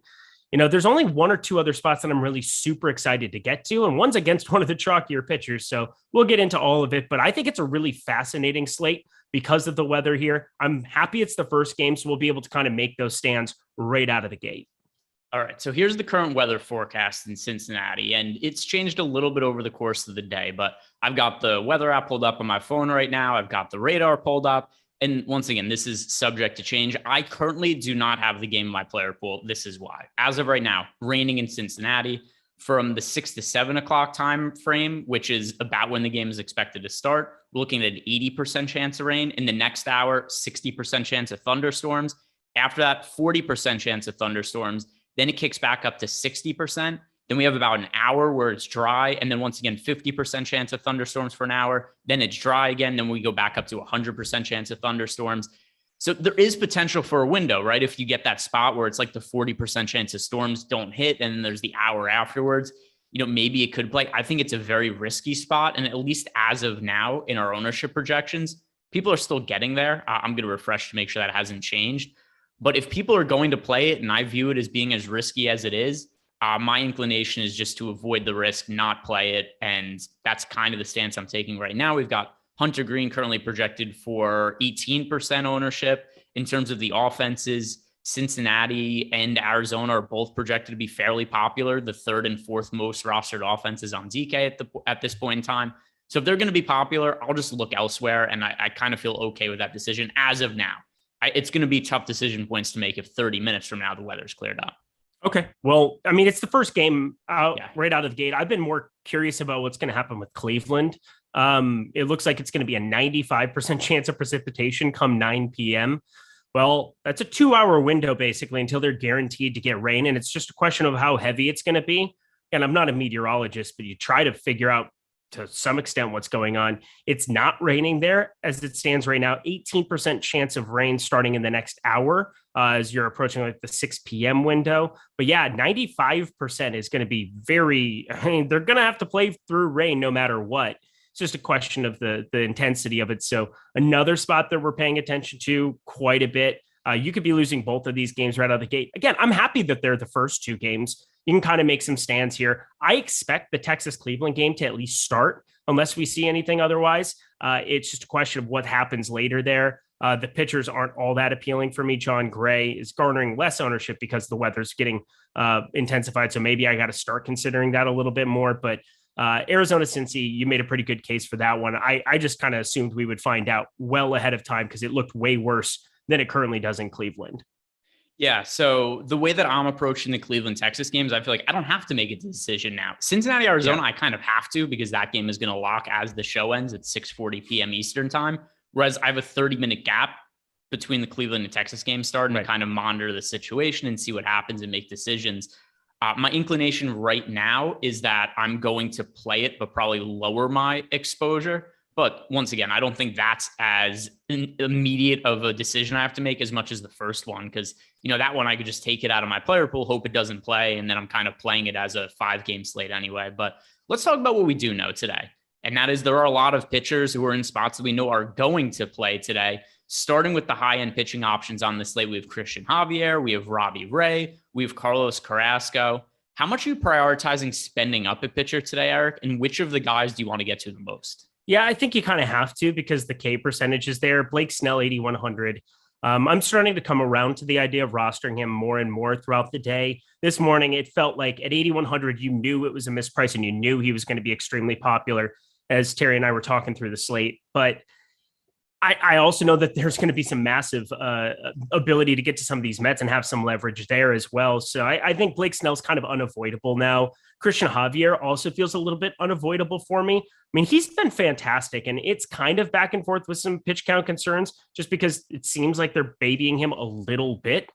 there's only one or two other spots that I'm really super excited to get to. And one's against one of the chalkier pitchers. So we'll get into all of it, but I think it's a really fascinating slate because of the weather here. I'm happy it's the first game, so we'll be able to kind of make those stands right out of the gate. All right, so here's the current weather forecast in Cincinnati, and it's changed a little bit over the course of the day, but I've got the weather app pulled up on my phone right now. I've got the radar pulled up, and once again, this is subject to change. I currently do not have the game in my player pool. This is why. As of right now, raining in Cincinnati from the 6 to 7 o'clock time frame, which is about when the game is expected to start. We're looking at an 80% chance of rain. In the next hour, 60% chance of thunderstorms. After that, 40% chance of thunderstorms. Then it kicks back up to 60%. Then we have about an hour where it's dry. And then once again, 50% chance of thunderstorms for an hour. Then it's dry again. Then we go back up to 100% chance of thunderstorms. So there is potential for a window, right? If you get that spot where it's like the 40% chance of storms don't hit, and then there's the hour afterwards, maybe it could play. I think it's a very risky spot. And at least as of now in our ownership projections, people are still getting there. I'm going to refresh to make sure that hasn't changed. But if people are going to play it, and I view it as being as risky as it is, my inclination is just to avoid the risk, not play it. And that's kind of the stance I'm taking right now. We've got Hunter Green currently projected for 18% ownership. In terms of the offenses, Cincinnati and Arizona are both projected to be fairly popular, the third and fourth most rostered offenses on DK at this point in time. So if they're going to be popular, I'll just look elsewhere. And I kind of feel okay with that decision as of now. It's going to be tough decision points to make if 30 minutes from now the weather's cleared up. Okay. Well, I mean, it's the first game right out of the gate. I've been more curious about what's going to happen with Cleveland. It looks like it's going to be a 95% chance of precipitation come 9 p.m. Well, that's a 2-hour window basically until they're guaranteed to get rain. And it's just a question of how heavy it's going to be. And I'm not a meteorologist, but you try to figure out to some extent what's going on. It's not raining there as it stands right now. 18% chance of rain starting in the next hour as you're approaching like the 6 p.m. window. But yeah, 95% is going to be they're going to have to play through rain no matter what. It's just a question of the intensity of it. So another spot that we're paying attention to quite a bit. You could be losing both of these games right out of the gate. Again, I'm happy that they're the first two games. You can kind of make some stands here. I expect the Texas-Cleveland game to at least start unless we see anything otherwise. It's just a question of what happens later there. The pitchers aren't all that appealing for me. John Gray is garnering less ownership because the weather's getting intensified. So maybe I got to start considering that a little bit more. But Arizona, Cincy, you made a pretty good case for that one. I just kind of assumed we would find out well ahead of time because it looked way worse than it currently does in Cleveland. Yeah, so the way that I'm approaching the Cleveland, Texas games, I feel like I don't have to make a decision now. Cincinnati, Arizona, I kind of have to because that game is going to lock as the show ends at 6:40 p.m. Eastern time. Whereas I have a 30-minute gap between the Cleveland and Texas games starting to kind of monitor the situation and see what happens and make decisions. My inclination right now is that I'm going to play it, but probably lower my exposure. But once again, I don't think that's as immediate of a decision I have to make as much as the first one, because, that one I could just take it out of my player pool, hope it doesn't play, and then I'm kind of playing it as a 5-game slate anyway. But let's talk about what we do know today. And that is there are a lot of pitchers who are in spots that we know are going to play today, starting with the high-end pitching options on the slate. We have Christian Javier, we have Robbie Ray, we have Carlos Carrasco. How much are you prioritizing spending up at pitcher today, Eric? And which of the guys do you want to get to the most? Yeah, I think you kind of have to because the K percentage is there. Blake Snell, 8,100. I'm starting to come around to the idea of rostering him more and more throughout the day. This morning, it felt like at 8,100, you knew it was a misprice and you knew he was going to be extremely popular as Terry and I were talking through the slate. But I also know that there's going to be some massive ability to get to some of these Mets and have some leverage there as well. So I think Blake Snell's kind of unavoidable now. Christian Javier also feels a little bit unavoidable for me. I mean, he's been fantastic, and it's kind of back and forth with some pitch count concerns just because it seems like they're babying him a little bit,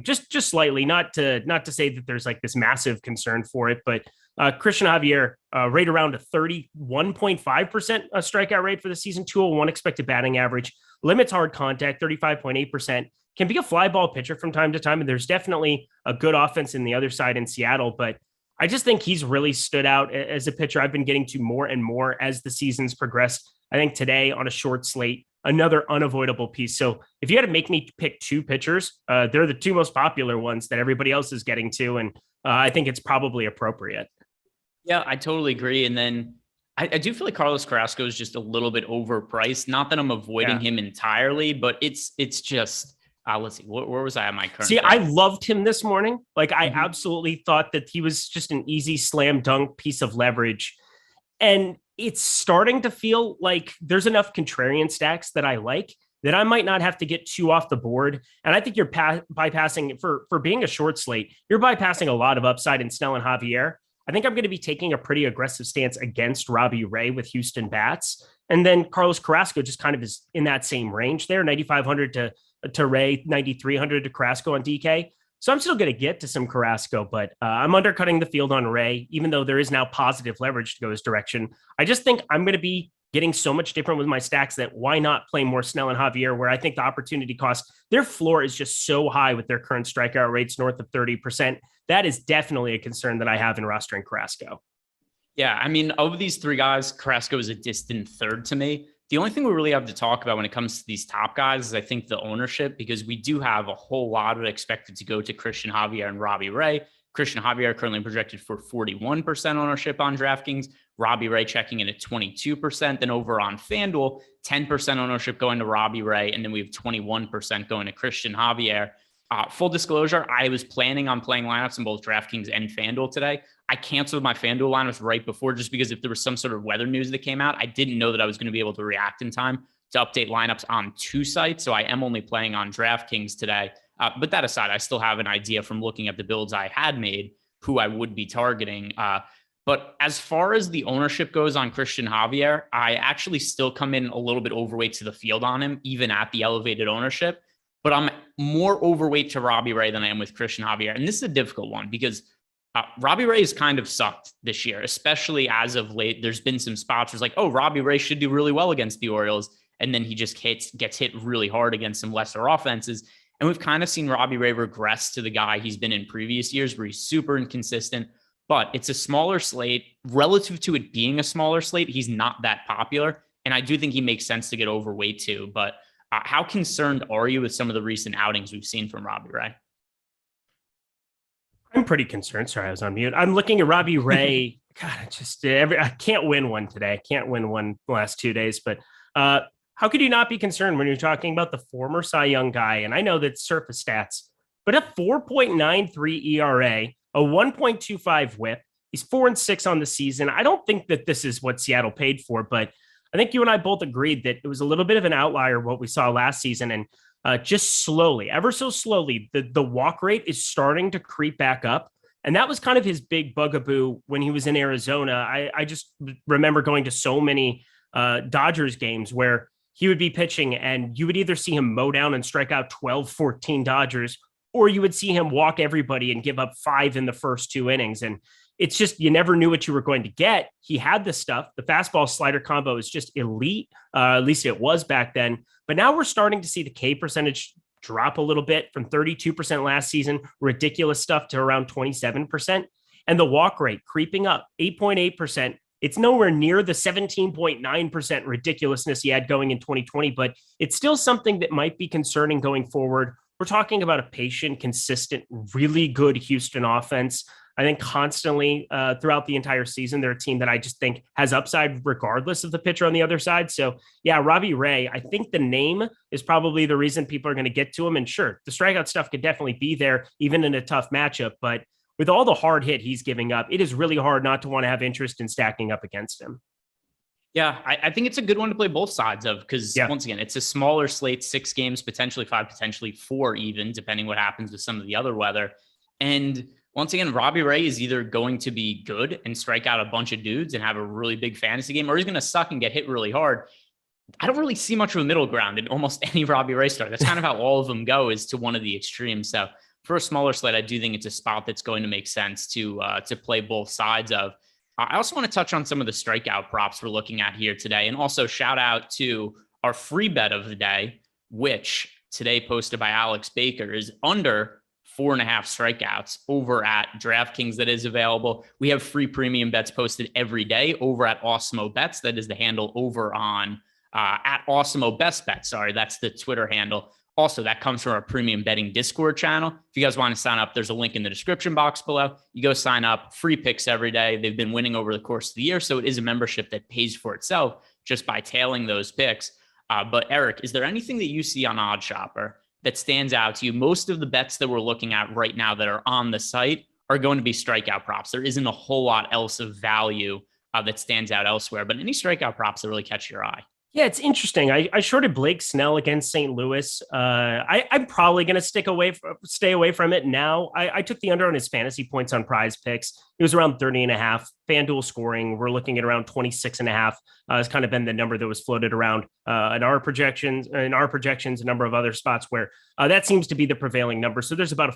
just slightly, not to say that there's like this massive concern for it, but Christian Javier, right around a 31.5% strikeout rate for the season, 201 expected batting average, limits hard contact, 35.8%, can be a fly ball pitcher from time to time. And there's definitely a good offense in the other side in Seattle, but I just think he's really stood out as a pitcher I've been getting to more and more as the season's progressed. I think today on a short slate, another unavoidable piece. So if you had to make me pick two pitchers, they're the two most popular ones that everybody else is getting to. And I think it's probably appropriate. Yeah, I totally agree. And then I do feel like Carlos Carrasco is just a little bit overpriced. Not that I'm avoiding him entirely, but it's just, let's see, where was I at my current? See, I loved him this morning. Like I absolutely thought that he was just an easy slam dunk piece of leverage. And it's starting to feel like there's enough contrarian stacks that I like that I might not have to get too off the board. And I think you're bypassing for being a short slate. You're bypassing a lot of upside in Snell and Javier. I think I'm going to be taking a pretty aggressive stance against Robbie Ray with Houston bats. And then Carlos Carrasco just kind of is in that same range there, 9,500 to Ray, 9,300 to Carrasco on DK. So I'm still going to get to some Carrasco, but I'm undercutting the field on Ray, even though there is now positive leverage to go his direction. I just think I'm going to be getting so much different with my stacks that why not play more Snell and Javier, where I think the opportunity cost, their floor is just so high with their current strikeout rates north of 30%. That is definitely a concern that I have in rostering Carrasco. Yeah, I mean, of these three guys, Carrasco is a distant third to me. The only thing we really have to talk about when it comes to these top guys is I think the ownership, because we do have a whole lot of it expected to go to Christian Javier and Robbie Ray. Christian Javier currently projected for 41% ownership on DraftKings. Robbie Ray checking in at 22%. Then over on FanDuel, 10% ownership going to Robbie Ray. And then we have 21% going to Christian Javier. Full disclosure, I was planning on playing lineups in both DraftKings and FanDuel today. I canceled my FanDuel lineups right before just because if there was some sort of weather news that came out, I didn't know that I was going to be able to react in time to update lineups on two sites. So I am only playing on DraftKings today. But that aside, I still have an idea from looking at the builds I had made who I would be targeting. But as far as the ownership goes on Christian Javier, I actually still come in a little bit overweight to the field on him, even at the elevated ownership. But I'm more overweight to Robbie Ray than I am with Christian Javier. And this is a difficult one because Robbie Ray has kind of sucked this year, especially as of late. There's been some spots where it's like, oh, Robbie Ray should do really well against the Orioles. And then he just gets hit really hard against some lesser offenses. And we've kind of seen Robbie Ray regress to the guy he's been in previous years where he's super inconsistent. But it's a smaller slate. Relative to it being a smaller slate, he's not that popular. And I do think he makes sense to get overweight too. But how concerned are you with some of the recent outings we've seen from Robbie Ray? I'm pretty concerned. Sorry, I was on mute. I'm looking at Robbie Ray. God, I can't win one today. I can't win one the last 2 days. But how could you not be concerned when you're talking about the former Cy Young guy? And I know that's surface stats, but a 4.93 ERA, a 1.25 WHIP. He's 4-6 on the season. I don't think that this is what Seattle paid for, but I think you and I both agreed that it was a little bit of an outlier what we saw last season. And just slowly, ever so slowly, the walk rate is starting to creep back up. And that was kind of his big bugaboo when he was in Arizona. I just remember going to so many Dodgers games where he would be pitching and you would either see him mow down and strike out 12, 14 Dodgers, or you would see him walk everybody and give up 5 in the first 2 innings. And it's just, you never knew what you were going to get. He had the stuff. The fastball slider combo is just elite. At least it was back then. But now we're starting to see the K percentage drop a little bit from 32% last season, ridiculous stuff, to around 27%. And the walk rate creeping up 8.8%. It's nowhere near the 17.9% ridiculousness he had going in 2020, but it's still something that might be concerning going forward. We're talking about a patient, consistent, really good Houston offense. I think constantly throughout the entire season, they're a team that I just think has upside regardless of the pitcher on the other side. So yeah, Robbie Ray, I think the name is probably the reason people are going to get to him. And sure, the strikeout stuff could definitely be there, even in a tough matchup. But with all the hard hit he's giving up, it is really hard not to want to have interest in stacking up against him. Yeah, I think it's a good one to play both sides of because once again, it's a smaller slate, 6 games, potentially 5, potentially 4 even, depending what happens with some of the other weather. And once again, Robbie Ray is either going to be good and strike out a bunch of dudes and have a really big fantasy game, or he's going to suck and get hit really hard. I don't really see much of a middle ground in almost any Robbie Ray start. That's kind of how all of them go, is to one of the extremes. So for a smaller slate, I do think it's a spot that's going to make sense to play both sides of. I also want to touch on some of the strikeout props we're looking at here today, and also shout out to our free bet of the day, which today posted by Alex Baker is under 4.5 strikeouts over at DraftKings. That is available. We have free premium bets posted every day over at Awesemo Bets. That is the handle over on at Awesemo Best Bet. Sorry, that's the Twitter handle. Also, that comes from our premium betting Discord channel. If you guys want to sign up, there's a link in the description box below. You go sign up, free picks every day. They've been winning over the course of the year, so it is a membership that pays for itself just by tailing those picks. But Eric, is there anything that you see on Odd Shopper that stands out to you? Most of the bets that we're looking at right now that are on the site are going to be strikeout props. There isn't a whole lot else of value that stands out elsewhere, but any strikeout props that really catch your eye? Yeah, it's interesting. I shorted Blake Snell against St. Louis. I'm probably going to stay away from it now. I took the under on his fantasy points on Prize Picks. It was around 30.5. FanDuel scoring, we're looking at around 26.5. Has kind of been the number that was floated around in our projections, a number of other spots where that seems to be the prevailing number. So there's about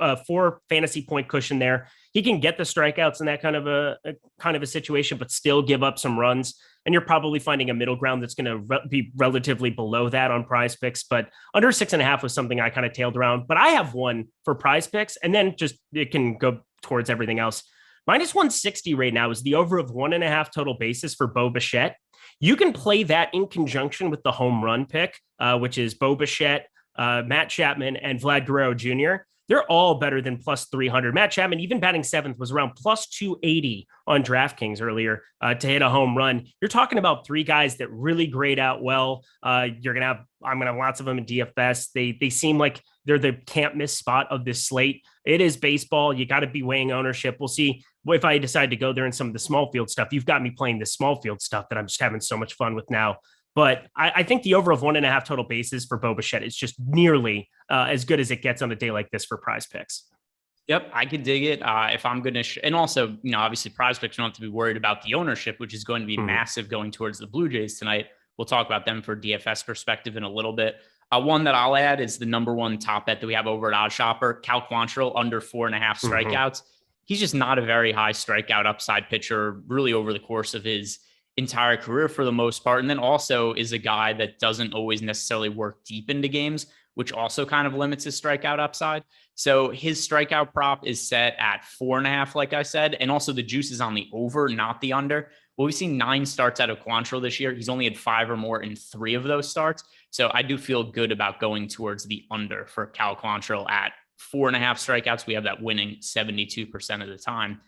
a four fantasy point cushion there. He can get the strikeouts in that kind of a situation, but still give up some runs. And you're probably finding a middle ground that's going to be relatively below that on Prize Picks. But under 6.5 was something I kind of tailed around. But I have one for Prize Picks, and then just it can go towards everything else. Minus 160 right now is the over of 1.5 total bases for Bo Bichette. You can play that in conjunction with the home run pick, which is Bo Bichette, Matt Chapman, and Vlad Guerrero Jr. They're all better than plus 300. Matt Chapman, even batting seventh, was around plus 280 on DraftKings earlier to hit a home run. You're talking about 3 guys that really grade out well. I'm going to have lots of them in DFS. They seem like they're the can't miss spot of this slate. It is baseball. You got to be weighing ownership. We'll see if I decide to go there in some of the small field stuff. You've got me playing the small field stuff that I'm just having so much fun with now. But I think the over of 1.5 total bases for Bo Bichette is just nearly as good as it gets on a day like this for Prize Picks. Yep, I could dig it. If I'm going to, and also, obviously Prize Picks don't have to be worried about the ownership, which is going to be massive going towards the Blue Jays tonight. We'll talk about them for DFS perspective in a little bit. One that I'll add is the number one top bet that we have over at Odd Shopper, Cal Quantrill, under 4.5 strikeouts. He's just not a very high strikeout upside pitcher really over the course of his entire career for the most part. And then also is a guy that doesn't always necessarily work deep into games, which also kind of limits his strikeout upside. So his strikeout prop is set at 4.5, like I said, and also the juice is on the over, not the under. Well, we've seen 9 starts out of Quantrill this year. He's only had 5 or more in 3 of those starts. So I do feel good about going towards the under for Cal Quantrill at 4.5 strikeouts. We have that winning 72% of the time.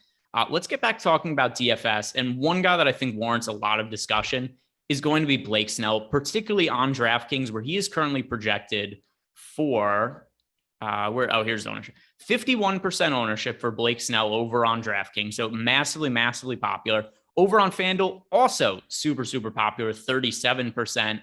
Let's get back talking about DFS. And one guy that I think warrants a lot of discussion is going to be Blake Snell, particularly on DraftKings, where he is currently projected for here's the ownership. 51% ownership for Blake Snell over on DraftKings. So massively, massively popular. Over on FanDuel, also super, super popular, 37%.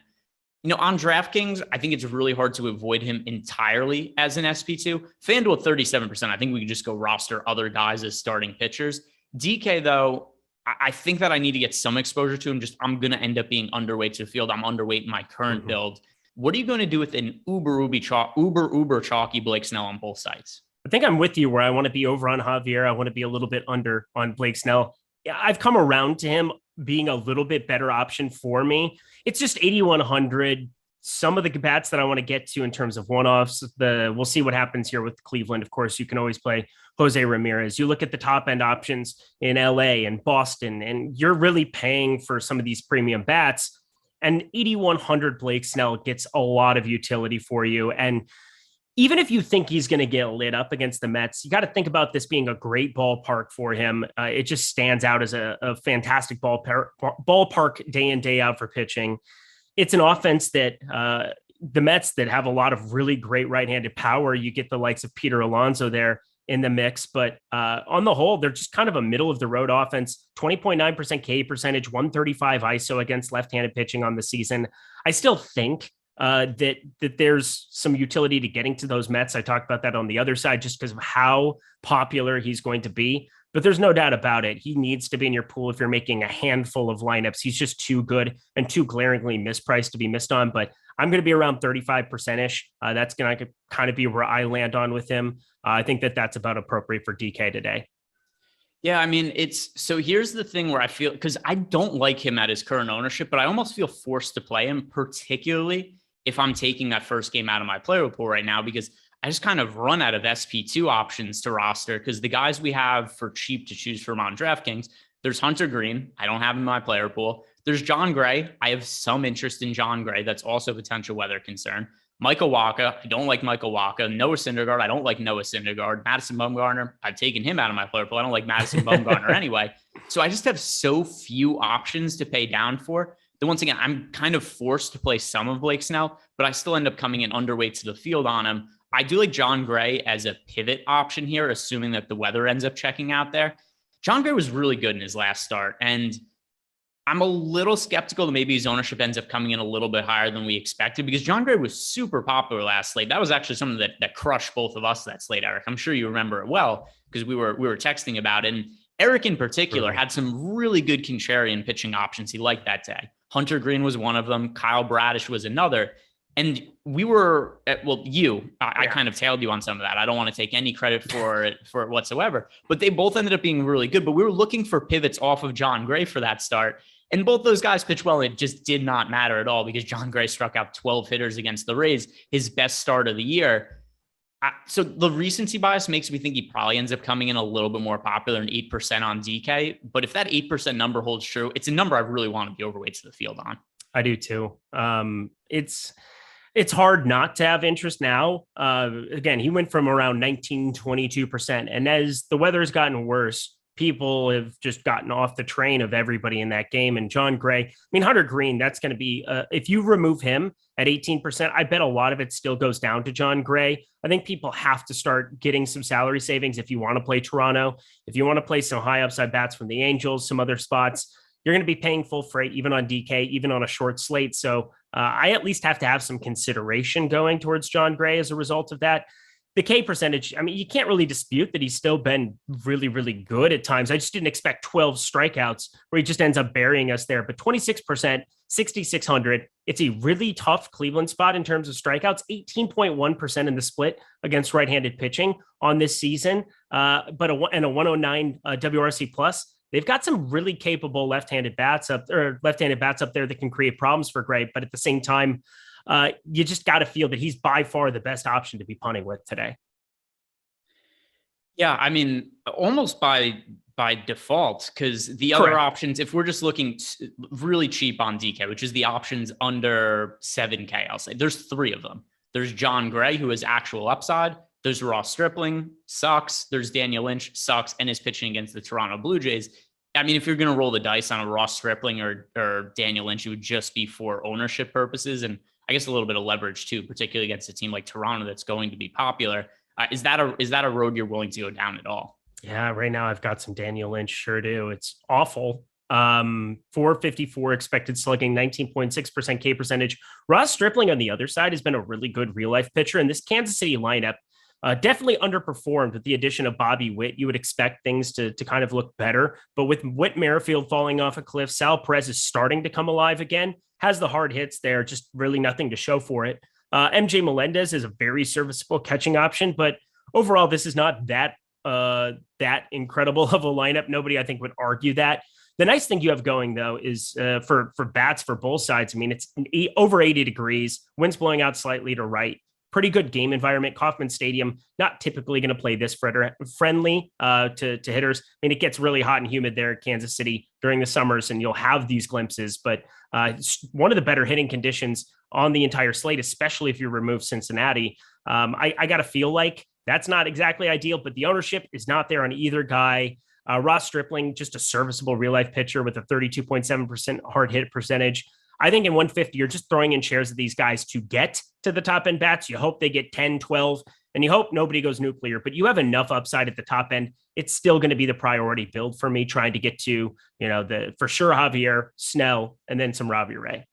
On DraftKings, I think it's really hard to avoid him entirely as an SP2. FanDuel at 37%. I think we can just go roster other guys as starting pitchers. DK, though, I think that I need to get some exposure to him. I'm going to end up being underweight to the field. I'm underweight in my current build. What are you going to do with an uber chalky Blake Snell on both sides? I think I'm with you where I want to be over on Javier. I want to be a little bit under on Blake Snell. I've come around to him being a little bit better option for me. It's just 8,100. Some of the bats that I want to get to in terms of one-offs, we'll see what happens here with Cleveland. Of course, you can always play Jose Ramirez. You look at the top end options in LA and Boston, and you're really paying for some of these premium bats. And 8,100 Blake Snell gets a lot of utility for you. And even if you think he's going to get lit up against the Mets, you got to think about this being a great ballpark for him. It just stands out as a fantastic ballpark day in, day out for pitching. It's an offense that the Mets that have a lot of really great right-handed power. You get the likes of Peter Alonso there in the mix. But on the whole, they're just kind of a middle of the road offense, 20.9% K percentage, 135 ISO against left-handed pitching on the season. I still think that there's some utility to getting to those Mets. I talked about that on the other side just because of how popular he's going to be. But there's no doubt about it. He needs to be in your pool if you're making a handful of lineups. He's just too good and too glaringly mispriced to be missed on. But I'm going to be around 35%-ish. That's going to kind of be where I land on with him. I think that's about appropriate for DK today. Yeah, I mean, so here's the thing where I feel, because I don't like him at his current ownership, but I almost feel forced to play him, particularly if I'm taking that first game out of my player pool right now, because I just kind of run out of SP2 options to roster because the guys we have for cheap to choose from on DraftKings, there's Hunter Green. I don't have him in my player pool. There's John Gray. I have some interest in John Gray. That's also a potential weather concern. Michael Wacha. I don't like Michael Wacha. Noah Syndergaard. I don't like Noah Syndergaard. Madison Bumgarner. I've taken him out of my player pool. I don't like Madison Bumgarner anyway. So I just have so few options to pay down for. Then once again, I'm kind of forced to play some of Blake Snell, but I still end up coming in underweight to the field on him. I do like John Gray as a pivot option here, assuming that the weather ends up checking out there. John Gray was really good in his last start, and I'm a little skeptical that maybe his ownership ends up coming in a little bit higher than we expected because John Gray was super popular last slate. That was actually something that crushed both of us that slate, Eric. I'm sure you remember it well because we were texting about it. And Eric in particular had some really good contrarian pitching options he liked that day. Hunter Green was one of them. Kyle Bradish was another. And we were I kind of tailed you on some of that. I don't want to take any credit for it whatsoever, but they both ended up being really good. But we were looking for pivots off of John Gray for that start. And both those guys pitched well. It just did not matter at all because John Gray struck out 12 hitters against the Rays, his best start of the year. So the recency bias makes me think he probably ends up coming in a little bit more popular than 8% on DK. But if that 8% number holds true, it's a number I really want to be overweight to the field on. I do too. It's hard not to have interest now. Again, he went from around 22%. And as the weather has gotten worse, people have just gotten off the train of everybody in that game. And John Gray, Hunter Green, that's going to be, if you remove him at 18%, I bet a lot of it still goes down to John Gray. I think people have to start getting some salary savings if you want to play Toronto, if you want to play some high upside bats from the Angels, some other spots. You're going to be paying full freight, even on DK, even on a short slate. So I at least have to have some consideration going towards John Gray as a result of that. The K percentage, you can't really dispute that he's still been really, really good at times. I just didn't expect 12 strikeouts where he just ends up burying us there. But 26%, 6,600. It's a really tough Cleveland spot in terms of strikeouts, 18.1% in the split against right-handed pitching on this season, but a 109 WRC plus. They've got some really capable left-handed bats up there that can create problems for Gray. But at the same time, you just got to feel that he's by far the best option to be punting with today. Yeah, almost by default, because the other options, if we're just looking really cheap on DK, which is the options under 7K, I'll say there's three of them. There's John Gray, who is actual upside. There's Ross Stripling, sucks. There's Daniel Lynch, sucks, and is pitching against the Toronto Blue Jays. If you're going to roll the dice on a Ross Stripling or Daniel Lynch, it would just be for ownership purposes and I guess a little bit of leverage too, particularly against a team like Toronto that's going to be popular. Is that a road you're willing to go down at all? Yeah, right now I've got some Daniel Lynch. Sure do. It's awful. 454 expected slugging, 19.6% K percentage. Ross Stripling on the other side has been a really good real life pitcher, and this Kansas City lineup definitely underperformed with the addition of Bobby Witt. You would expect things to kind of look better, but with Whit Merrifield falling off a cliff, Sal Perez is starting to come alive again, has the hard hits there, just really nothing to show for it. MJ Melendez is a very serviceable catching option, but overall, this is not that incredible of a lineup. Nobody, I think, would argue that. The nice thing you have going, though, is for bats for both sides. It's over 80 degrees, winds blowing out slightly to right. Pretty good game environment. Kauffman Stadium, not typically going to play this friendly to hitters. It gets really hot and humid there at Kansas City during the summers, and you'll have these glimpses. But it's one of the better hitting conditions on the entire slate, especially if you remove Cincinnati. I got to feel like that's not exactly ideal, but the ownership is not there on either guy. Ross Stripling, just a serviceable real-life pitcher with a 32.7% hard hit percentage. I think in 150, you're just throwing in shares of these guys to get to the top end bats. You hope they get 10, 12, and you hope nobody goes nuclear, but you have enough upside at the top end. It's still going to be the priority build for me, trying to get to, for sure Javier, Snell, and then some Robbie Ray.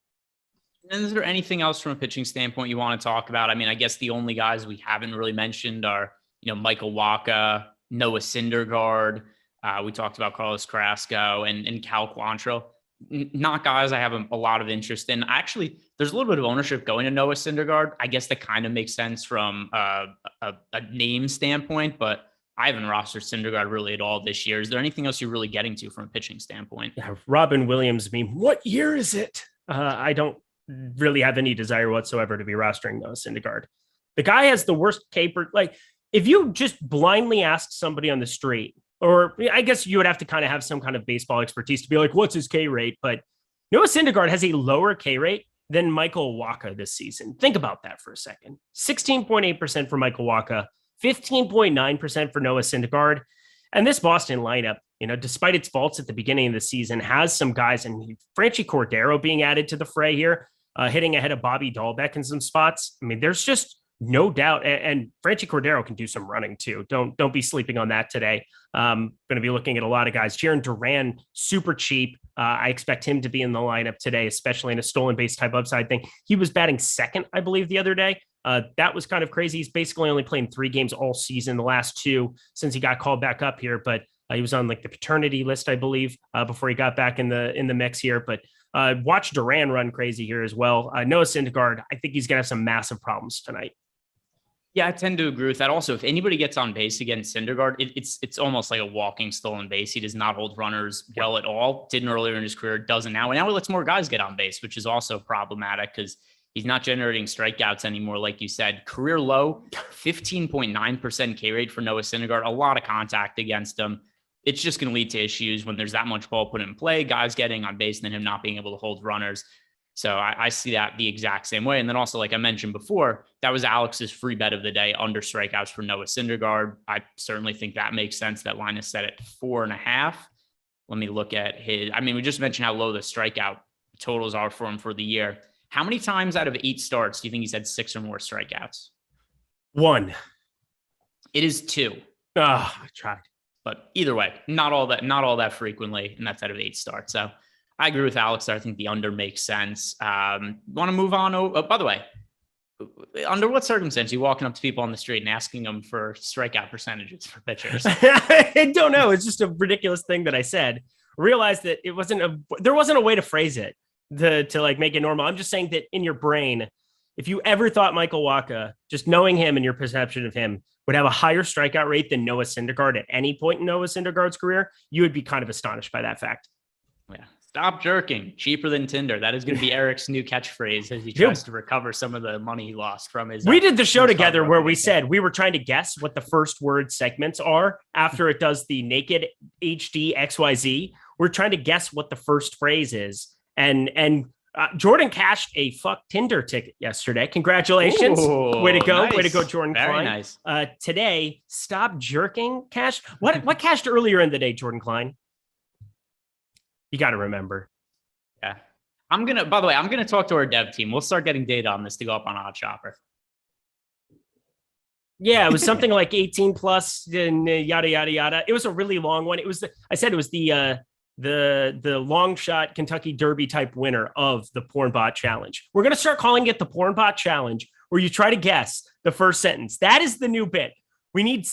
And is there anything else from a pitching standpoint you want to talk about? I mean, I guess the only guys we haven't really mentioned are, Michael Wacha, Noah Syndergaard. We talked about Carlos Carrasco and Cal Quantrill. Not guys I have a lot of interest in. Actually, there's a little bit of ownership going to Noah Syndergaard. I guess that kind of makes sense from a name standpoint, but I haven't rostered Syndergaard really at all this year. Is there anything else you're really getting to from a pitching standpoint? Yeah, Robin Williams meme. What year is it? I don't really have any desire whatsoever to be rostering Noah Syndergaard. The guy has the worst caper. Like, if you just blindly asked somebody on the street, or I guess you would have to kind of have some kind of baseball expertise to be like, what's his K rate? But Noah Syndergaard has a lower K rate than Michael Wacha this season. Think about that for a second. 16.8% for Michael Wacha, 15.9% for Noah Syndergaard. And this Boston lineup, despite its faults at the beginning of the season, has some guys, and Franchy Cordero being added to the fray here, hitting ahead of Bobby Dahlbeck in some spots. I mean, there's just no doubt. And Franchy Cordero can do some running too. Don't be sleeping on that today. Going to be looking at a lot of guys. Jaron Duran, super cheap. I expect him to be in the lineup today, especially in a stolen base type upside thing. He was batting second, I believe, the other day. That was kind of crazy. He's basically only playing 3 games all season, the last 2 since he got called back up here. But he was on like the paternity list, I believe, before he got back in the mix here. But watch Duran run crazy here as well. Noah Syndergaard, I think he's going to have some massive problems tonight. Yeah, I tend to agree with that. Also, if anybody gets on base against Syndergaard, it's almost like a walking stolen base. He does not hold runners well at all. Didn't earlier in his career, doesn't now. And now he lets more guys get on base, which is also problematic because he's not generating strikeouts anymore, like you said. Career low, 15.9% K rate for Noah Syndergaard. A lot of contact against him. It's just going to lead to issues when there's that much ball put in play, guys getting on base, and then him not being able to hold runners. So I see that the exact same way. And then also, like I mentioned before, that was Alex's free bet of the day, under strikeouts for Noah Syndergaard. I certainly think that makes sense. That line is set at 4.5. Let me look at his. I mean, we just mentioned how low the strikeout totals are for him for the year. How many times out of 8 starts do you think he's had 6 or more strikeouts? 1. It is 2. I tried. But either way, not all that frequently, and that's out of 8 starts. So I agree with Alex. I think the under makes sense. Want to move on? By the way, under what circumstance are you walking up to people on the street and asking them for strikeout percentages for pitchers? I don't know. It's just a ridiculous thing that I said. Realized that there wasn't a way to phrase it to like make it normal. I'm just saying that in your brain, if you ever thought Michael Wacha, just knowing him and your perception of him, would have a higher strikeout rate than Noah Syndergaard at any point in Noah Syndergaard's career, you would be kind of astonished by that fact. Yeah. Stop jerking. Cheaper than Tinder. That is going to be Eric's new catchphrase as he tries to recover some of the money he lost from his. We did the show together where we said we were trying to guess what the first word segments are after it does the naked HD XYZ. We're trying to guess what the first phrase is. And Jordan cashed a fuck Tinder ticket yesterday. Congratulations. Ooh, way to go. nice. Way to go, Jordan. Very Klein. nice. Today, stop jerking cash. What cashed earlier in the day, Jordan Klein? You got to remember. Yeah. By the way, I'm going to talk to our dev team. We'll start getting data on this to go up on Odd Chopper. Yeah, it was something like 18 plus and yada, yada, yada. It was a really long one. It was the long shot Kentucky Derby type winner of the Pornbot Challenge. We're going to start calling it the Pornbot Challenge, where you try to guess the first sentence. That is the new bit. We need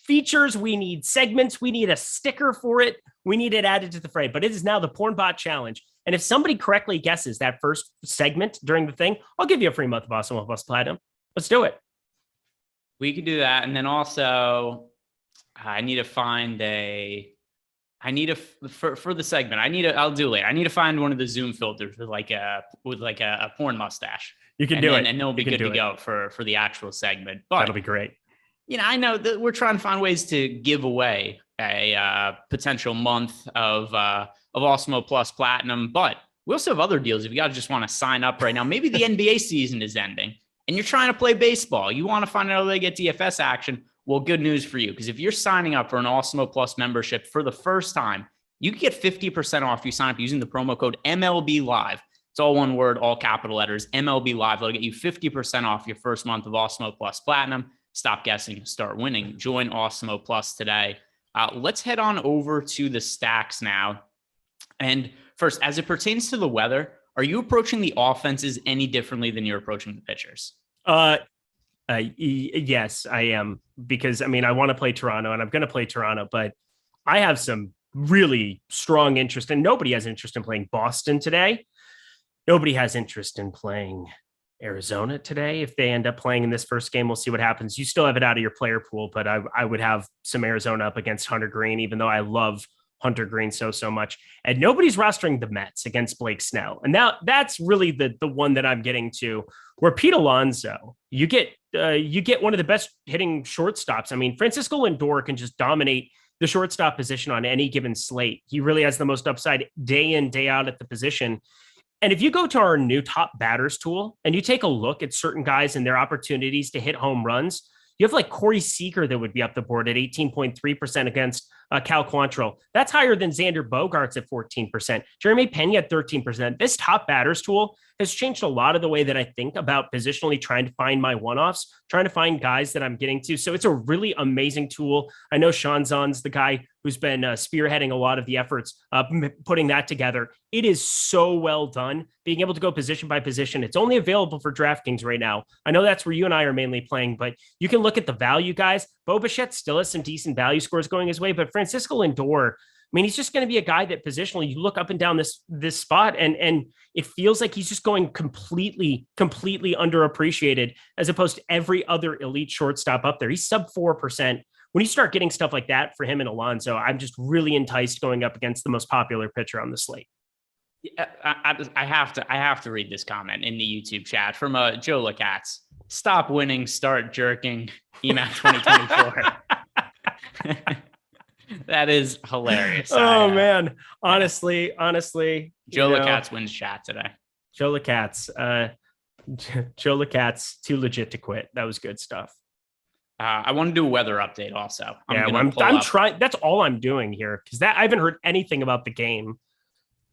features. We need segments. We need a sticker for it. We need it added to the fray, but it is now the Pornbot Challenge. And if somebody correctly guesses that first segment during the thing, I'll give you a free month of Awesemo Plus Platinum. Let's do it. We could do that. And then also for the segment, I'll do it later. I need to find one of the Zoom filters with like a porn mustache. You can do it. And it'll be good to go for the actual segment. But that'll be great. I know that we're trying to find ways to give away a potential month of Awesemo Plus Platinum, but we also have other deals. If you guys just want to sign up right now, maybe the NBA season is ending and you're trying to play baseball. You want to find out how they get DFS action. Well, good news for you, because if you're signing up for an Awesemo Plus membership for the first time, you can get 50% off if you sign up using the promo code MLB Live. It's all one word, all capital letters, MLB Live. That'll get you 50% off your first month of Awesemo Plus Platinum. stop guessing, start winning. Join Awesemo Plus today. Let's head on over to the stacks now. And first, as it pertains to the weather, are you approaching the offenses any differently than you're approaching the pitchers? Yes, I am, because I mean, I want to play Toronto and I'm going to play Toronto, but I have some really strong interest, and nobody has interest in playing Boston today. Nobody has interest in playing Arizona today. If they end up playing in this first game, we'll see what happens. You still have it out of your player pool, but I would have some Arizona up against Hunter Green, even though I love Hunter Green so much. And nobody's rostering the Mets against Blake Snell. And now that's really the one that I'm getting to, where Pete Alonso, you get one of the best hitting shortstops. I mean, Francisco Lindor can just dominate the shortstop position on any given slate. He really has the most upside day in, day out at the position. And if you go to our new top batters tool and you take a look at certain guys and their opportunities to hit home runs, you have like Corey Seager that would be up the board at 18.3% against Cal Quantrill. That's higher than Xander Bogaerts at 14%. Jeremy Pena at 13%. This top batters tool has changed a lot of the way that I think about positionally trying to find my one-offs, trying to find guys that I'm getting to. So it's a really amazing tool. I know Sean Zahn's the guy who's been spearheading a lot of the efforts, putting that together. It is so well done, being able to go position by position. It's only available for DraftKings right now. I know that's where you and I are mainly playing, but you can look at the value guys. Bo Bichette still has some decent value scores going his way, but Francisco Lindor, I mean, he's just going to be a guy that positionally you look up and down this spot and it feels like he's just going completely underappreciated as opposed to every other elite shortstop up there. He's sub 4%. When you start getting stuff like that for him and Alonso, I'm just really enticed going up against the most popular pitcher on the slate. I have to read this comment in the YouTube chat from Joe Lacatz. Stop winning, start jerking. EMAC 2024. That is hilarious. Oh man, honestly, Joe Lacatz wins chat today. Joe Lacatz, too legit to quit. That was good stuff. I want to do a weather update also. I'm trying. That's all I'm doing here because I haven't heard anything about the game.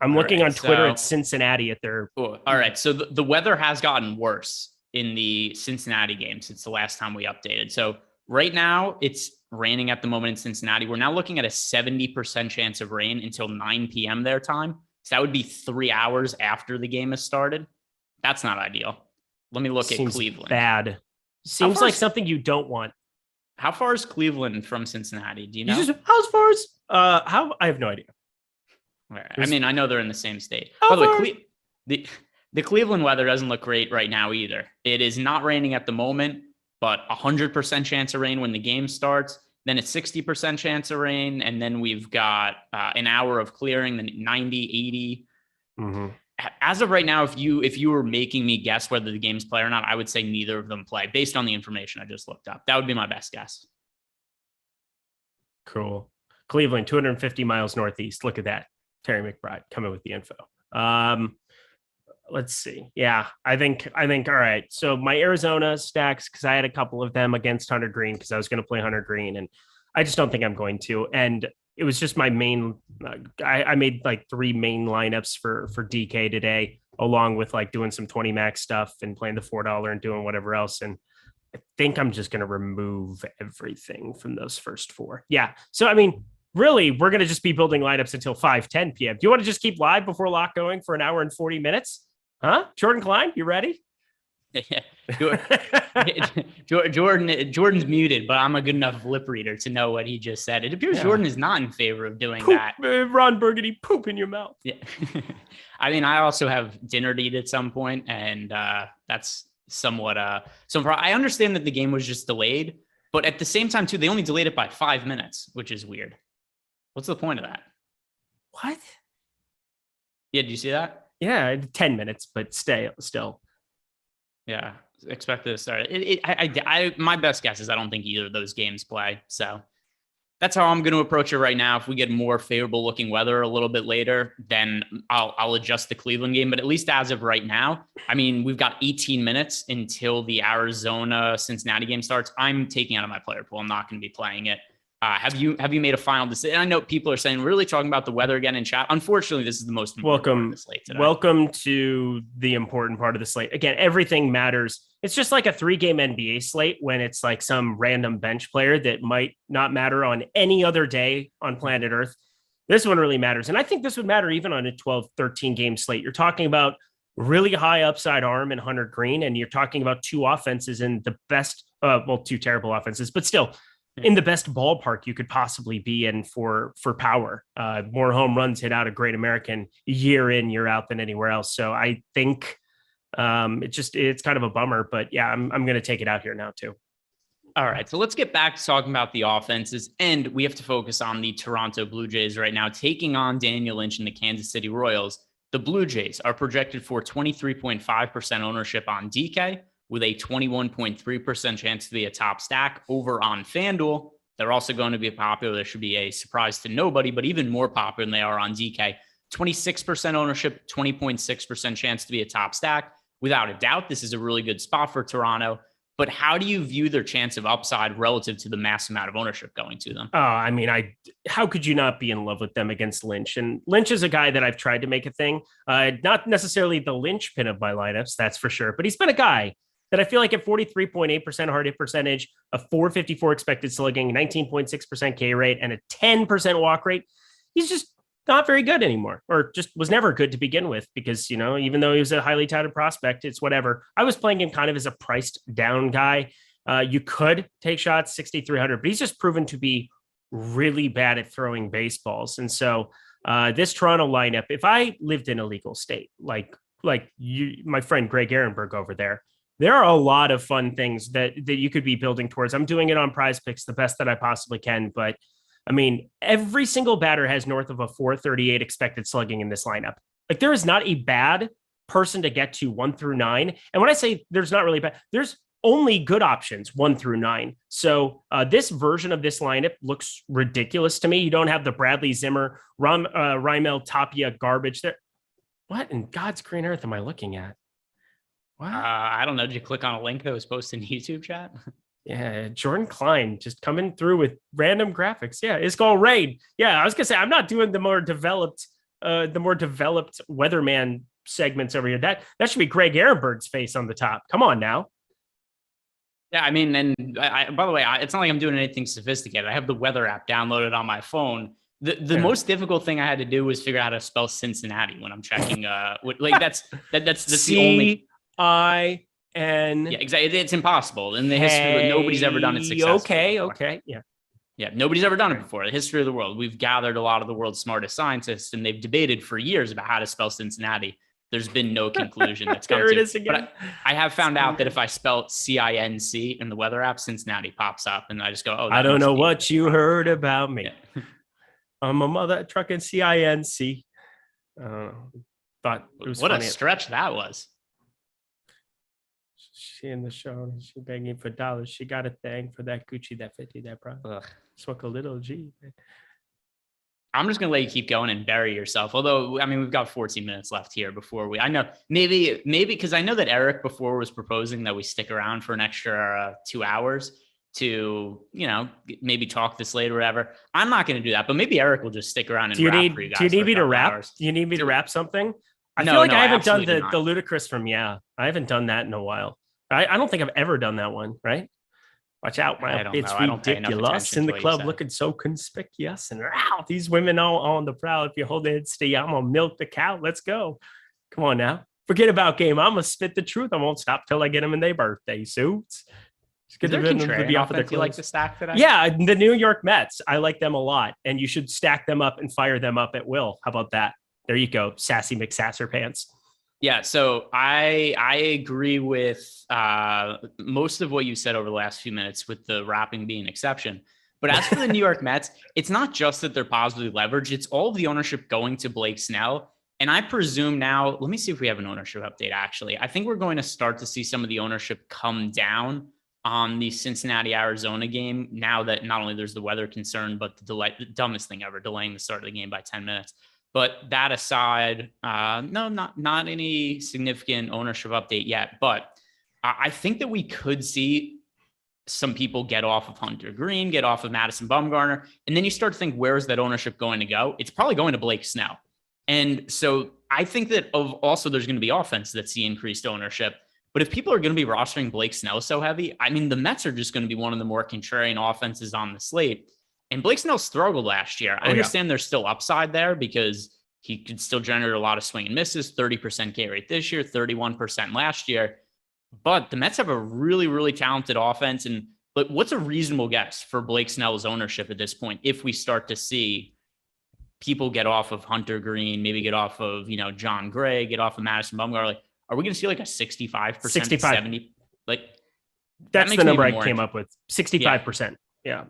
I'm looking on Twitter at Cincinnati at their. All right, so the weather has gotten worse in the Cincinnati game since the last time we updated. So right now it's raining at the moment in Cincinnati. We're now looking at a 70% chance of rain until 9 p.m. their time. So that would be 3 hours after the game has started. That's not ideal. Let me look at Cleveland. Bad. Seems like something you don't want. How far is Cleveland from Cincinnati? Do you know? How far is I have no idea. I mean, I know they're in the same state. By the way, the Cleveland weather doesn't look great right now either. It is not raining at the moment, but 100% chance of rain when the game starts. Then a 60% chance of rain. And then we've got an hour of clearing, then 90, 80. Mm-hmm. As of right now, if you were making me guess whether the games play or not, I would say neither of them play based on the information I just looked up. That would be my best guess. Cool. Cleveland, 250 miles northeast. Look at that. Terry McBride coming with the info. Let's see. Yeah, I think, all right. So my Arizona stacks, because I had a couple of them against Hunter Green because I was going to play Hunter Green, and I just don't think I'm going to. And it was just my main, I made like 3 main lineups for DK today, along with like doing some 20 max stuff and playing the $4 and doing whatever else. And I think I'm just going to remove everything from those first 4. Yeah. So, I mean, really, we're going to just be building lineups until 5:10 p.m. Do you want to just keep live before lock going for an hour and 40 minutes? Huh? Jordan Klein, you ready? Yeah. Jordan's muted, but I'm a good enough lip reader to know what he just said. It appears Jordan is not in favor of doing that. Ron Burgundy, poop in your mouth. Yeah. I mean, I also have dinner to eat at some point, and that's somewhat I understand that the game was just delayed, but at the same time too, they only delayed it by 5 minutes, which is weird. What's the point of that? What? Yeah, did you see that? Yeah, 10 minutes, but still. Yeah, expected to start. My best guess is I don't think either of those games play. So that's how I'm going to approach it right now. If we get more favorable looking weather a little bit later, then I'll adjust the Cleveland game. But at least as of right now, I mean, we've got 18 minutes until the Arizona Cincinnati game starts. I'm taking out of my player pool. I'm not going to be playing it. Have you made a final decision? I know people are saying really talking about the weather again in chat. Unfortunately, this is the most important part of the slate today. Welcome to the important part of the slate. Again, everything matters. It's just like a 3-game NBA slate when it's like some random bench player that might not matter on any other day on planet Earth. This one really matters. And I think this would matter even on a 12, 13 game slate. You're talking about really high upside arm and Hunter Green, and you're talking about 2 offenses in the best, 2 terrible offenses, but still in the best ballpark you could possibly be in for power. More home runs hit out of Great American year in, year out than anywhere else. So I think it's kind of a bummer, but yeah, I'm going to take it out here now too. All right, so let's get back to talking about the offenses, and we have to focus on the Toronto Blue Jays right now, taking on Daniel Lynch and the Kansas City Royals. The Blue Jays are projected for 23.5% ownership on DK, with a 21.3% chance to be a top stack over on FanDuel. They're also going to be popular. There should be a surprise to nobody, but even more popular than they are on DK. 26% ownership, 20.6% chance to be a top stack. Without a doubt, this is a really good spot for Toronto. But how do you view their chance of upside relative to the mass amount of ownership going to them? How could you not be in love with them against Lynch? And Lynch is a guy that I've tried to make a thing. Not necessarily the linchpin of my lineups, that's for sure. But he's been a guy that I feel like at 43.8% hard hit percentage, a 454 expected slugging, 19.6% K rate, and a 10% walk rate, he's just not very good anymore, or just was never good to begin with, because, even though he was a highly touted prospect, it's whatever. I was playing him kind of as a priced down guy. You could take shots 6,300, but he's just proven to be really bad at throwing baseballs. And so this Toronto lineup, if I lived in a legal state, like you, my friend Greg Ehrenberg over there are a lot of fun things that you could be building towards. I'm doing it on Prize Picks the best that I possibly can, but I mean, every single batter has north of a 438 expected slugging in this lineup. Like, there is not a bad person to get to 1 through 9. And when I say there's not really bad, there's only good options 1 through 9. So this version of this lineup looks ridiculous to me. You don't have the Bradley Zimmer, Raimel Tapia garbage there. What in God's green earth am I looking at? What? I don't know. Did you click on a link that was posted in YouTube chat? Yeah, Jordan Klein just coming through with random graphics. Yeah, it's called Raid. Yeah, I was gonna say I'm not doing the more developed weatherman segments over here. That should be Greg Ehrenberg's face on the top. Come on now. Yeah, I mean, and by the way, it's not like I'm doing anything sophisticated. I have the weather app downloaded on my phone. The most difficult thing I had to do was figure out how to spell Cincinnati when I'm checking. That's the only C-I-N. Yeah, exactly. It's impossible in the history. Nobody's ever done it successfully. Okay. Yeah. Nobody's ever done it before. The history of the world. We've gathered a lot of the world's smartest scientists, and they've debated for years about how to spell Cincinnati. There's been no conclusion that's come there to. It is again. But I have found out that if I spell CINC in the weather app, Cincinnati pops up, and I just go, "Oh, I don't know what you heard about me. Yeah. I'm a mother trucking CINC." Thought it was what funny. A stretch that was. She in the show, she begging for dollars. She got a thing for that Gucci, that 50, that product. Smoke a little G. I'm just gonna let you keep going and bury yourself. Although, I mean, we've got 14 minutes left here before I know maybe because I know that Eric before was proposing that we stick around for an extra 2 hours to, maybe talk this later or whatever. I'm not going to do that, but maybe Eric will just stick around and rap for you guys. Do you need me to rap? Hours. Do you need me to rap something? I feel like I haven't done the ludicrous from I haven't done that in a while. I don't think I've ever done that one, right? Watch out, man. It's ridiculous in the club looking so conspicuous. And these women all on the prowl. If you hold it steady, I'm going to milk the cow. Let's go. Come on now. Forget about game. I'm going to spit the truth. I won't stop till I get them in their birthday suits. Is there contrarian offense you like to stack today? Yeah, the New York Mets. I like them a lot. And you should stack them up and fire them up at will. How about that? There you go. Sassy McSasser pants. Yeah, so I agree with most of what you said over the last few minutes, with the rapping being an exception. But as for the New York Mets, it's not just that they're positively leveraged. It's all of the ownership going to Blake Snell. And I presume now, let me see if we have an ownership update, actually. I think we're going to start to see some of the ownership come down on the Cincinnati-Arizona game now that not only there's the weather concern, but the dumbest thing ever, delaying the start of the game by 10 minutes. But that aside, no, not any significant ownership update yet. But I think that we could see some people get off of Hunter Green, get off of Madison Bumgarner, and then you start to think, where is that ownership going to go? It's probably going to Blake Snell. And so I think that also there's going to be offense that see increased ownership. But if people are going to be rostering Blake Snell so heavy, I mean, the Mets are just going to be one of the more contrarian offenses on the slate. And Blake Snell struggled last year. I understand there's still upside there because he could still generate a lot of swing and misses, 30% K rate this year, 31% last year. But the Mets have a really, really talented offense. But what's a reasonable guess for Blake Snell's ownership at this point if we start to see people get off of Hunter Green, maybe get off of, John Gray, get off of Madison Bumgarner? Like, are we going to see like a 65%, 70? Like, that's the number I came up with. 65%. Yeah.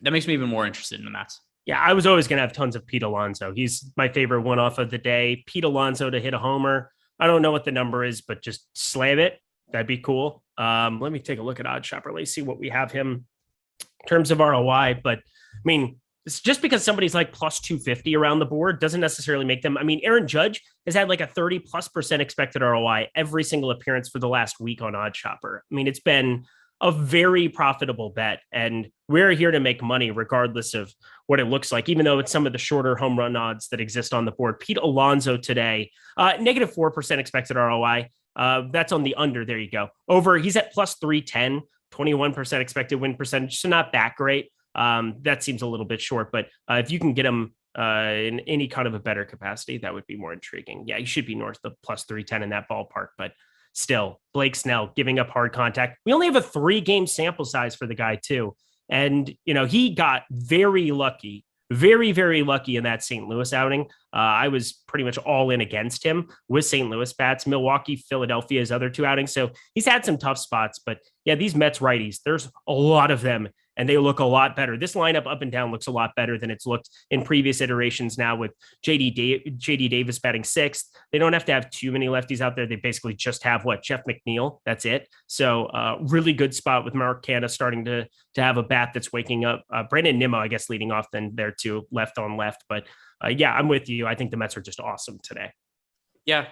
That makes me even more interested in the Mets. Yeah, I was always going to have tons of Pete Alonso. He's my favorite one off of the day. Pete Alonso to hit a homer. I don't know what the number is, but just slam it. That'd be cool. Let me take a look at Odd Shopper. Let's see what we have him in terms of ROI. But I mean, it's just because somebody's like plus 250 around the board doesn't necessarily make them. I mean, Aaron Judge has had like a 30+% expected ROI every single appearance for the last week on Odd Shopper. I mean, it's been a very profitable bet, and we're here to make money regardless of what it looks like, even though it's some of the shorter home run odds that exist on the board. Pete Alonso today, negative 4% expected ROI. That's on the under. There you go. Over, he's at plus 310, 21% expected win percentage. So not that great. That seems a little bit short, but if you can get him in any kind of a better capacity, that would be more intriguing. Yeah, you should be north of plus 310 in that ballpark, but still, Blake Snell giving up hard contact. We only have a 3-game sample size for the guy too. And, he got very lucky, very, very lucky in that St. Louis outing. I was pretty much all in against him with St. Louis bats, Milwaukee, Philadelphia, his other 2 outings. So he's had some tough spots, but yeah, these Mets righties, there's a lot of them and they look a lot better. This lineup up and down looks a lot better than it's looked in previous iterations now with JD Davis batting 6th. They don't have to have too many lefties out there. They basically just have Jeff McNeil. That's it. So really good spot with Mark Canha starting to have a bat that's waking up. Brandon Nimmo, I guess, leading off then there too, left on left. But yeah, I'm with you. I think the Mets are just awesome today. Yeah.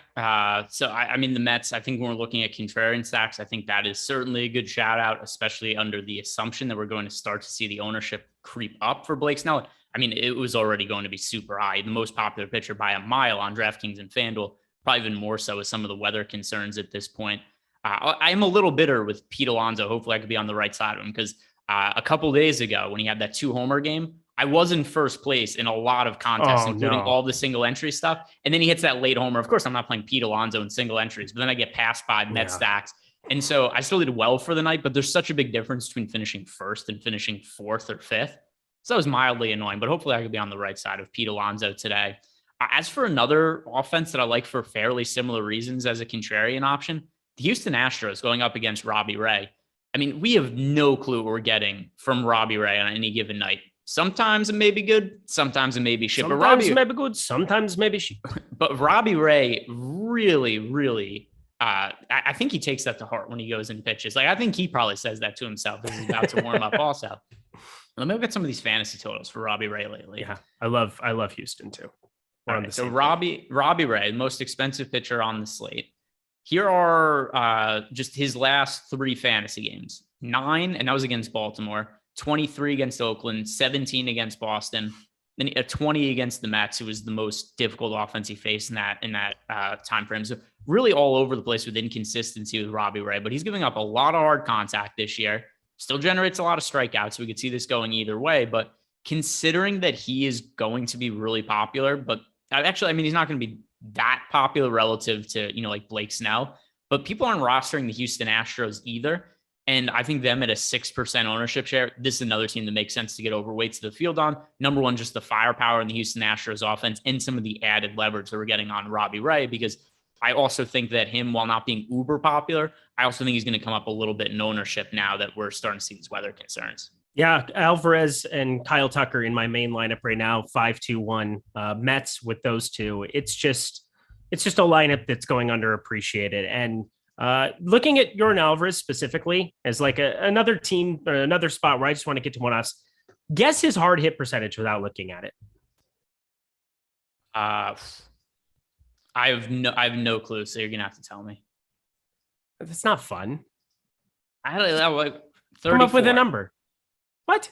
So, I mean, the Mets, I think when we're looking at contrarian stacks, I think that is certainly a good shout out, especially under the assumption that we're going to start to see the ownership creep up for Blake Snell. I mean, it was already going to be super high, the most popular pitcher by a mile on DraftKings and FanDuel, probably even more so with some of the weather concerns at this point. I am a little bitter with Pete Alonso. Hopefully I could be on the right side of him because a couple days ago when he had that 2-homer game, I was in first place in a lot of contests, including all the single entry stuff. And then he hits that late homer. Of course, I'm not playing Pete Alonso in single entries, but then I get passed by Met stacks. And so I still did well for the night, but there's such a big difference between finishing first and finishing 4th or 5th. So that was mildly annoying, but hopefully I could be on the right side of Pete Alonso today. As for another offense that I like for fairly similar reasons as a contrarian option, the Houston Astros going up against Robbie Ray. I mean, we have no clue what we're getting from Robbie Ray on any given night. Sometimes it may be good, sometimes it may be shit. Sometimes it may be good, sometimes maybe shit. But Robbie Ray really, really, I think he takes that to heart when he goes and pitches. Like, I think he probably says that to himself as he's about to warm up also. Let me look at some of these fantasy totals for Robbie Ray lately. Yeah, I love Houston too. Right, so Robbie Ray, the most expensive pitcher on the slate. Here are just his last 3 fantasy games. 9, and that was against Baltimore. 23 against Oakland, 17 against Boston, then a 20 against the Mets, who was the most difficult offense he faced in that time frame. So really all over the place with inconsistency with Robbie Ray, but he's giving up a lot of hard contact this year. Still generates a lot of strikeouts. So we could see this going either way, but considering that he is going to be really popular, but actually, I mean, he's not going to be that popular relative to, like Blake Snell, but people aren't rostering the Houston Astros either. And I think them at a 6% ownership share, this is another team that makes sense to get overweight to the field on. Number one, just the firepower in the Houston Astros offense and some of the added leverage that we're getting on Robbie Ray, because I also think that him, while not being uber popular, I also think he's going to come up a little bit in ownership now that we're starting to see these weather concerns. Yeah, Alvarez and Kyle Tucker in my main lineup right now, 5-2-1 Mets with those two. It's just a lineup that's going underappreciated. And looking at Yordan Alvarez specifically as like another team or another spot where I just want to get to one else, guess his hard hit percentage without looking at it. I have no clue. So you're going to have to tell me. It's not fun. I don't know. Come up with a number. What?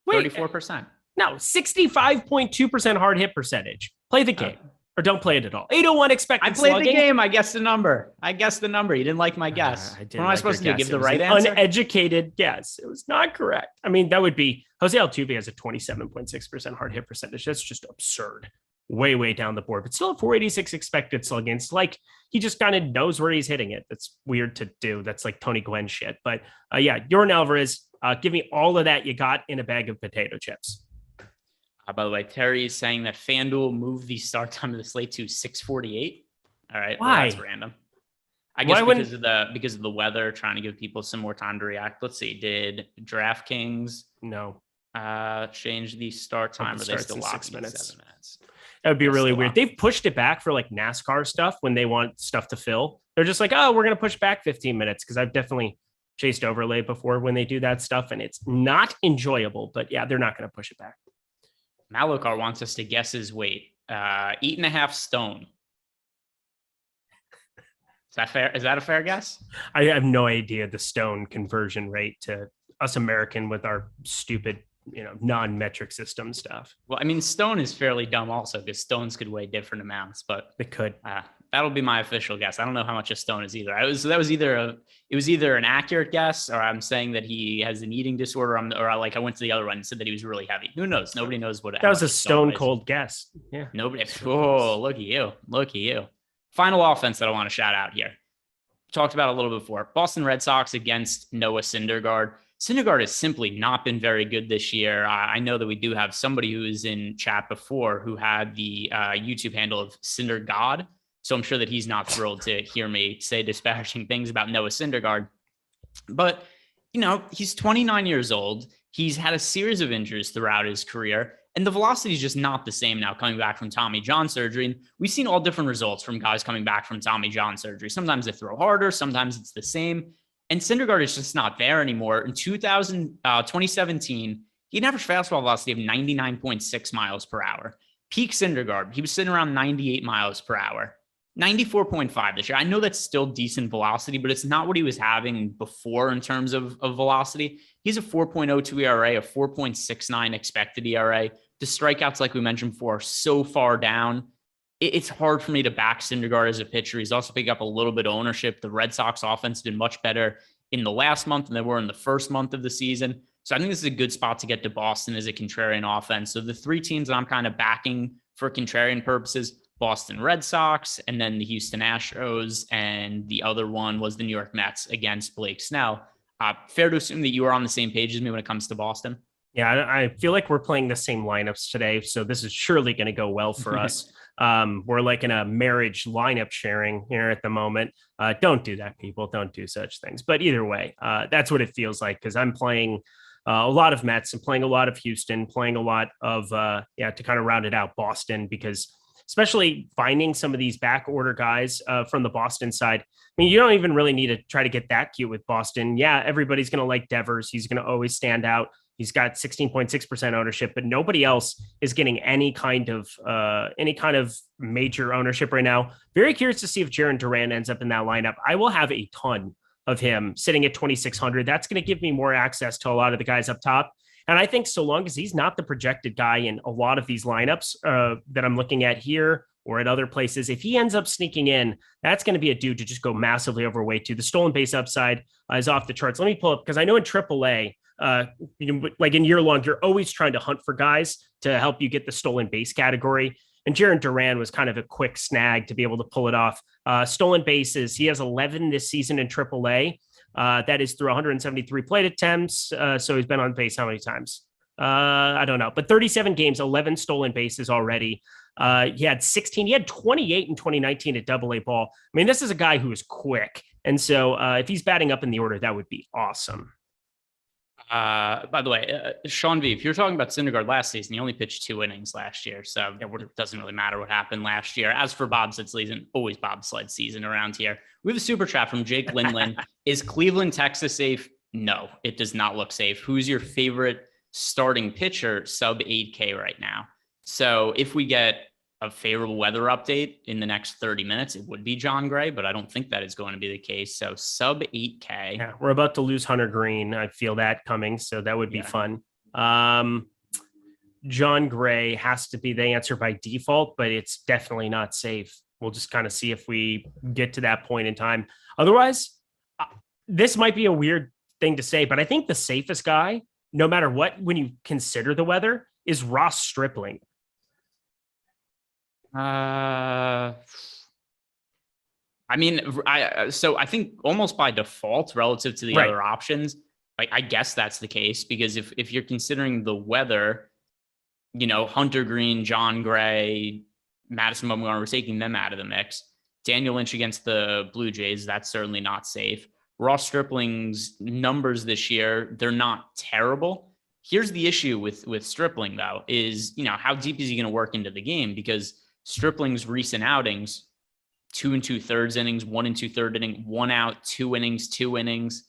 Wait. 34%. No, 65.2% hard hit percentage. Play the game. Or don't play it at all. 801 expected I played slugging. the game. I guessed the number. You didn't like my guess. I didn't what am I supposed to do? Give the right answer? Uneducated guess. It was not correct. I mean, that would be Jose Altuve has a 27.6% hard hit percentage. That's just absurd. Way down the board, but still a 486 expected slugging. It's like he just kind of knows where he's hitting it. That's weird to do. That's like Tony Gwynn shit. But yeah, Yordan Alvarez, give me all of that you got in a bag of potato chips. By the way, Terry is saying that FanDuel moved the start time of the slate to 6:48. All right, why? Well, that's random. I guess because of the weather, trying to give people some more time to react. Let's see. Did DraftKings change the start time? Or they still 6 minutes? 7 minutes. That would be really weird. They've pushed it back for like NASCAR stuff when they want stuff to fill. They're just like, oh, we're going to push back 15 minutes because I've definitely chased overlay before when they do that stuff, and it's not enjoyable. But yeah, they're not going to push it back. Malokar wants us to guess his weight. 8.5 stone. Is that fair? Is that a fair guess? I have no idea the stone conversion rate to us American with our stupid, non-metric system stuff. Well, I mean, stone is fairly dumb also because stones could weigh different amounts, but they could. That'll be my official guess. I don't know how much a stone is either. It was either an accurate guess, or I'm saying that he has an eating disorder, I went to the other one and said that he was really heavy. Who knows? Nobody knows what. That was a stone cold guess. Yeah. Nobody. Oh, look at you! Look at you! Final offense that I want to shout out here. Talked about a little bit before. Boston Red Sox against Noah Syndergaard. Syndergaard has simply not been very good this year. I know that we do have somebody who was in chat before who had the YouTube handle of Syndergaard. So I'm sure that he's not thrilled to hear me say disparaging things about Noah Syndergaard. But, he's 29 years old. He's had a series of injuries throughout his career, and the velocity is just not the same now coming back from Tommy John surgery. And we've seen all different results from guys coming back from Tommy John surgery. Sometimes they throw harder, sometimes it's the same. And Syndergaard is just not there anymore. In 2017, he had an average fastball velocity of 99.6 miles per hour. Peak Syndergaard, he was sitting around 98 miles per hour. 94.5 this year. I know that's still decent velocity, but it's not what he was having before in terms of velocity. He's a 4.02 ERA, a 4.69 expected ERA. The strikeouts, like we mentioned before, are so far down. It's hard for me to back Syndergaard as a pitcher. He's also picking up a little bit of ownership. The Red Sox offense did much better in the last month than they were in the first month of the season. So I think this is a good spot to get to Boston as a contrarian offense. So the three teams that I'm kind of backing for contrarian purposes, Boston Red Sox, and then the Houston Astros, and the other one was the New York Mets against Blake Snell. Fair to assume that you are on the same page as me when it comes to Boston? Yeah, I feel like we're playing the same lineups today, so this is surely going to go well for us. We're like in a marriage lineup sharing here at the moment. Don't do that, people. Don't do such things. But either way, that's what it feels like because I'm playing a lot of Mets and playing a lot of Houston, playing a lot of, to kind of round it out, Boston, because especially finding some of these back order guys from the Boston side. I mean, you don't even really need to try to get that cute with Boston. Yeah, everybody's going to like Devers. He's going to always stand out. He's got 16.6% ownership, but nobody else is getting any kind of major ownership right now. Very curious to see if Jarren Duran ends up in that lineup. I will have a ton of him sitting at 2,600. That's going to give me more access to a lot of the guys up top. And I think so long as he's not the projected guy in a lot of these lineups that I'm looking at here or at other places, if he ends up sneaking in, that's going to be a dude to just go massively overweight to. The stolen base upside is off the charts. Let me pull up, because I know in AAA, like in year long, you're always trying to hunt for guys to help you get the stolen base category. And Jarren Duran was kind of a quick snag to be able to pull it off. Stolen bases, he has 11 this season in AAA. That is through 173 plate attempts. So he's been on base how many times? I don't know, but 37 games, 11 stolen bases already. He had 28 in 2019 at AA ball. I mean, this is a guy who is quick. And so if he's batting up in the order, that would be awesome. By the way, Sean V, if you're talking about Syndergaard last season, he only pitched 2 innings last year. So it doesn't really matter what happened last year. As for bobsled season, always bobsled season around here. We have a super chat from Jake Lindland. Is Cleveland, Texas safe? No, it does not look safe. Who's your favorite starting pitcher sub 8K right now? So if we get a favorable weather update in the next 30 minutes, it would be John Gray, but I don't think that is going to be the case. So sub 8K. Yeah, we're about to lose Hunter Green. I feel that coming, so that would be fun. John Gray has to be the answer by default, but it's definitely not safe. We'll just kind of see if we get to that point in time. Otherwise, this might be a weird thing to say, but I think the safest guy, no matter what, when you consider the weather, is Ross Stripling. I mean, I think almost by default relative to the other options, like I guess that's the case, because if you're considering the weather, you know, Hunter Green, John Gray, Madison Bumgarner, we're taking them out of the mix. Daniel Lynch against the Blue Jays, that's certainly not safe. Ross Stripling's numbers this year, they're not terrible. Here's the issue with Stripling, though, is, you know, how deep is he going to work into the game? Because Stripling's recent outings, 2 2/3 innings, 1 2/3 inning, 1 out, 2 innings, 2 innings.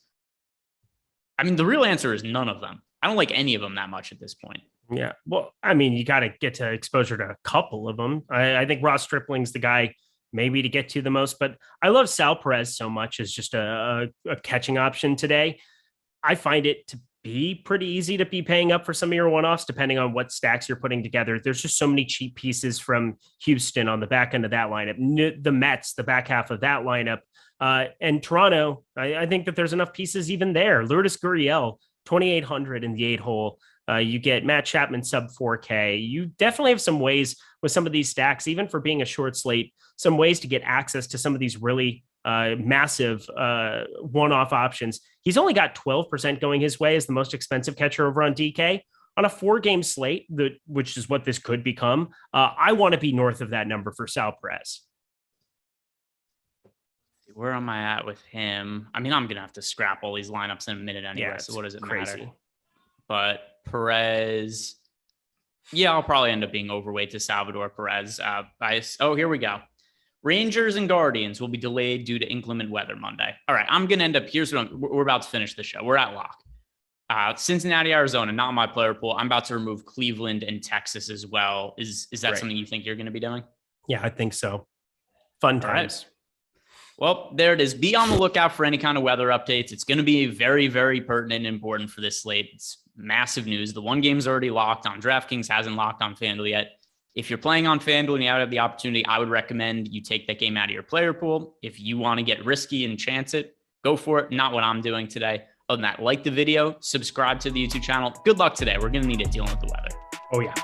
I mean, the real answer is none of them. I don't like any of them that much at this point. Yeah. Well, I mean, you got to get to exposure to a couple of them. I think Ross Stripling's the guy maybe to get to the most, but I love Sal Perez so much as just a catching option today. I find it to be pretty easy to be paying up for some of your one-offs, depending on what stacks you're putting together. There's just so many cheap pieces from Houston on the back end of that lineup, the Mets, the back half of that lineup, and Toronto. I think that there's enough pieces even there. Lourdes Gurriel, 2,800 in the 8-hole. You get Matt Chapman sub 4K. You definitely have some ways with some of these stacks, even for being a short slate, some ways to get access to some of these really massive one-off options. He's only got 12% going his way as the most expensive catcher over on DK. On a 4-game slate, which is what this could become, I want to be north of that number for Sal Perez. Where am I at with him? I mean, I'm going to have to scrap all these lineups in a minute anyway, so what does it matter? But Perez, yeah, I'll probably end up being overweight to Salvador Perez. Here we go. Rangers and Guardians will be delayed due to inclement weather Monday. All right, I'm going to end up, we're about to finish the show. We're at lock. Cincinnati, Arizona, not my player pool. I'm about to remove Cleveland and Texas as well. Is that something you think you're going to be doing? Yeah, I think so. Fun times. Right. Well, there it is. Be on the lookout for any kind of weather updates. It's going to be very, very pertinent and important for this slate. It's massive news. The one game's already locked on DraftKings, hasn't locked on FanDuel yet. If you're playing on FanDuel and you have the opportunity, I would recommend you take that game out of your player pool. If you want to get risky and chance it, go for it. Not what I'm doing today. Other than that, like the video, subscribe to the YouTube channel. Good luck today. We're going to need it dealing with the weather. Oh, yeah.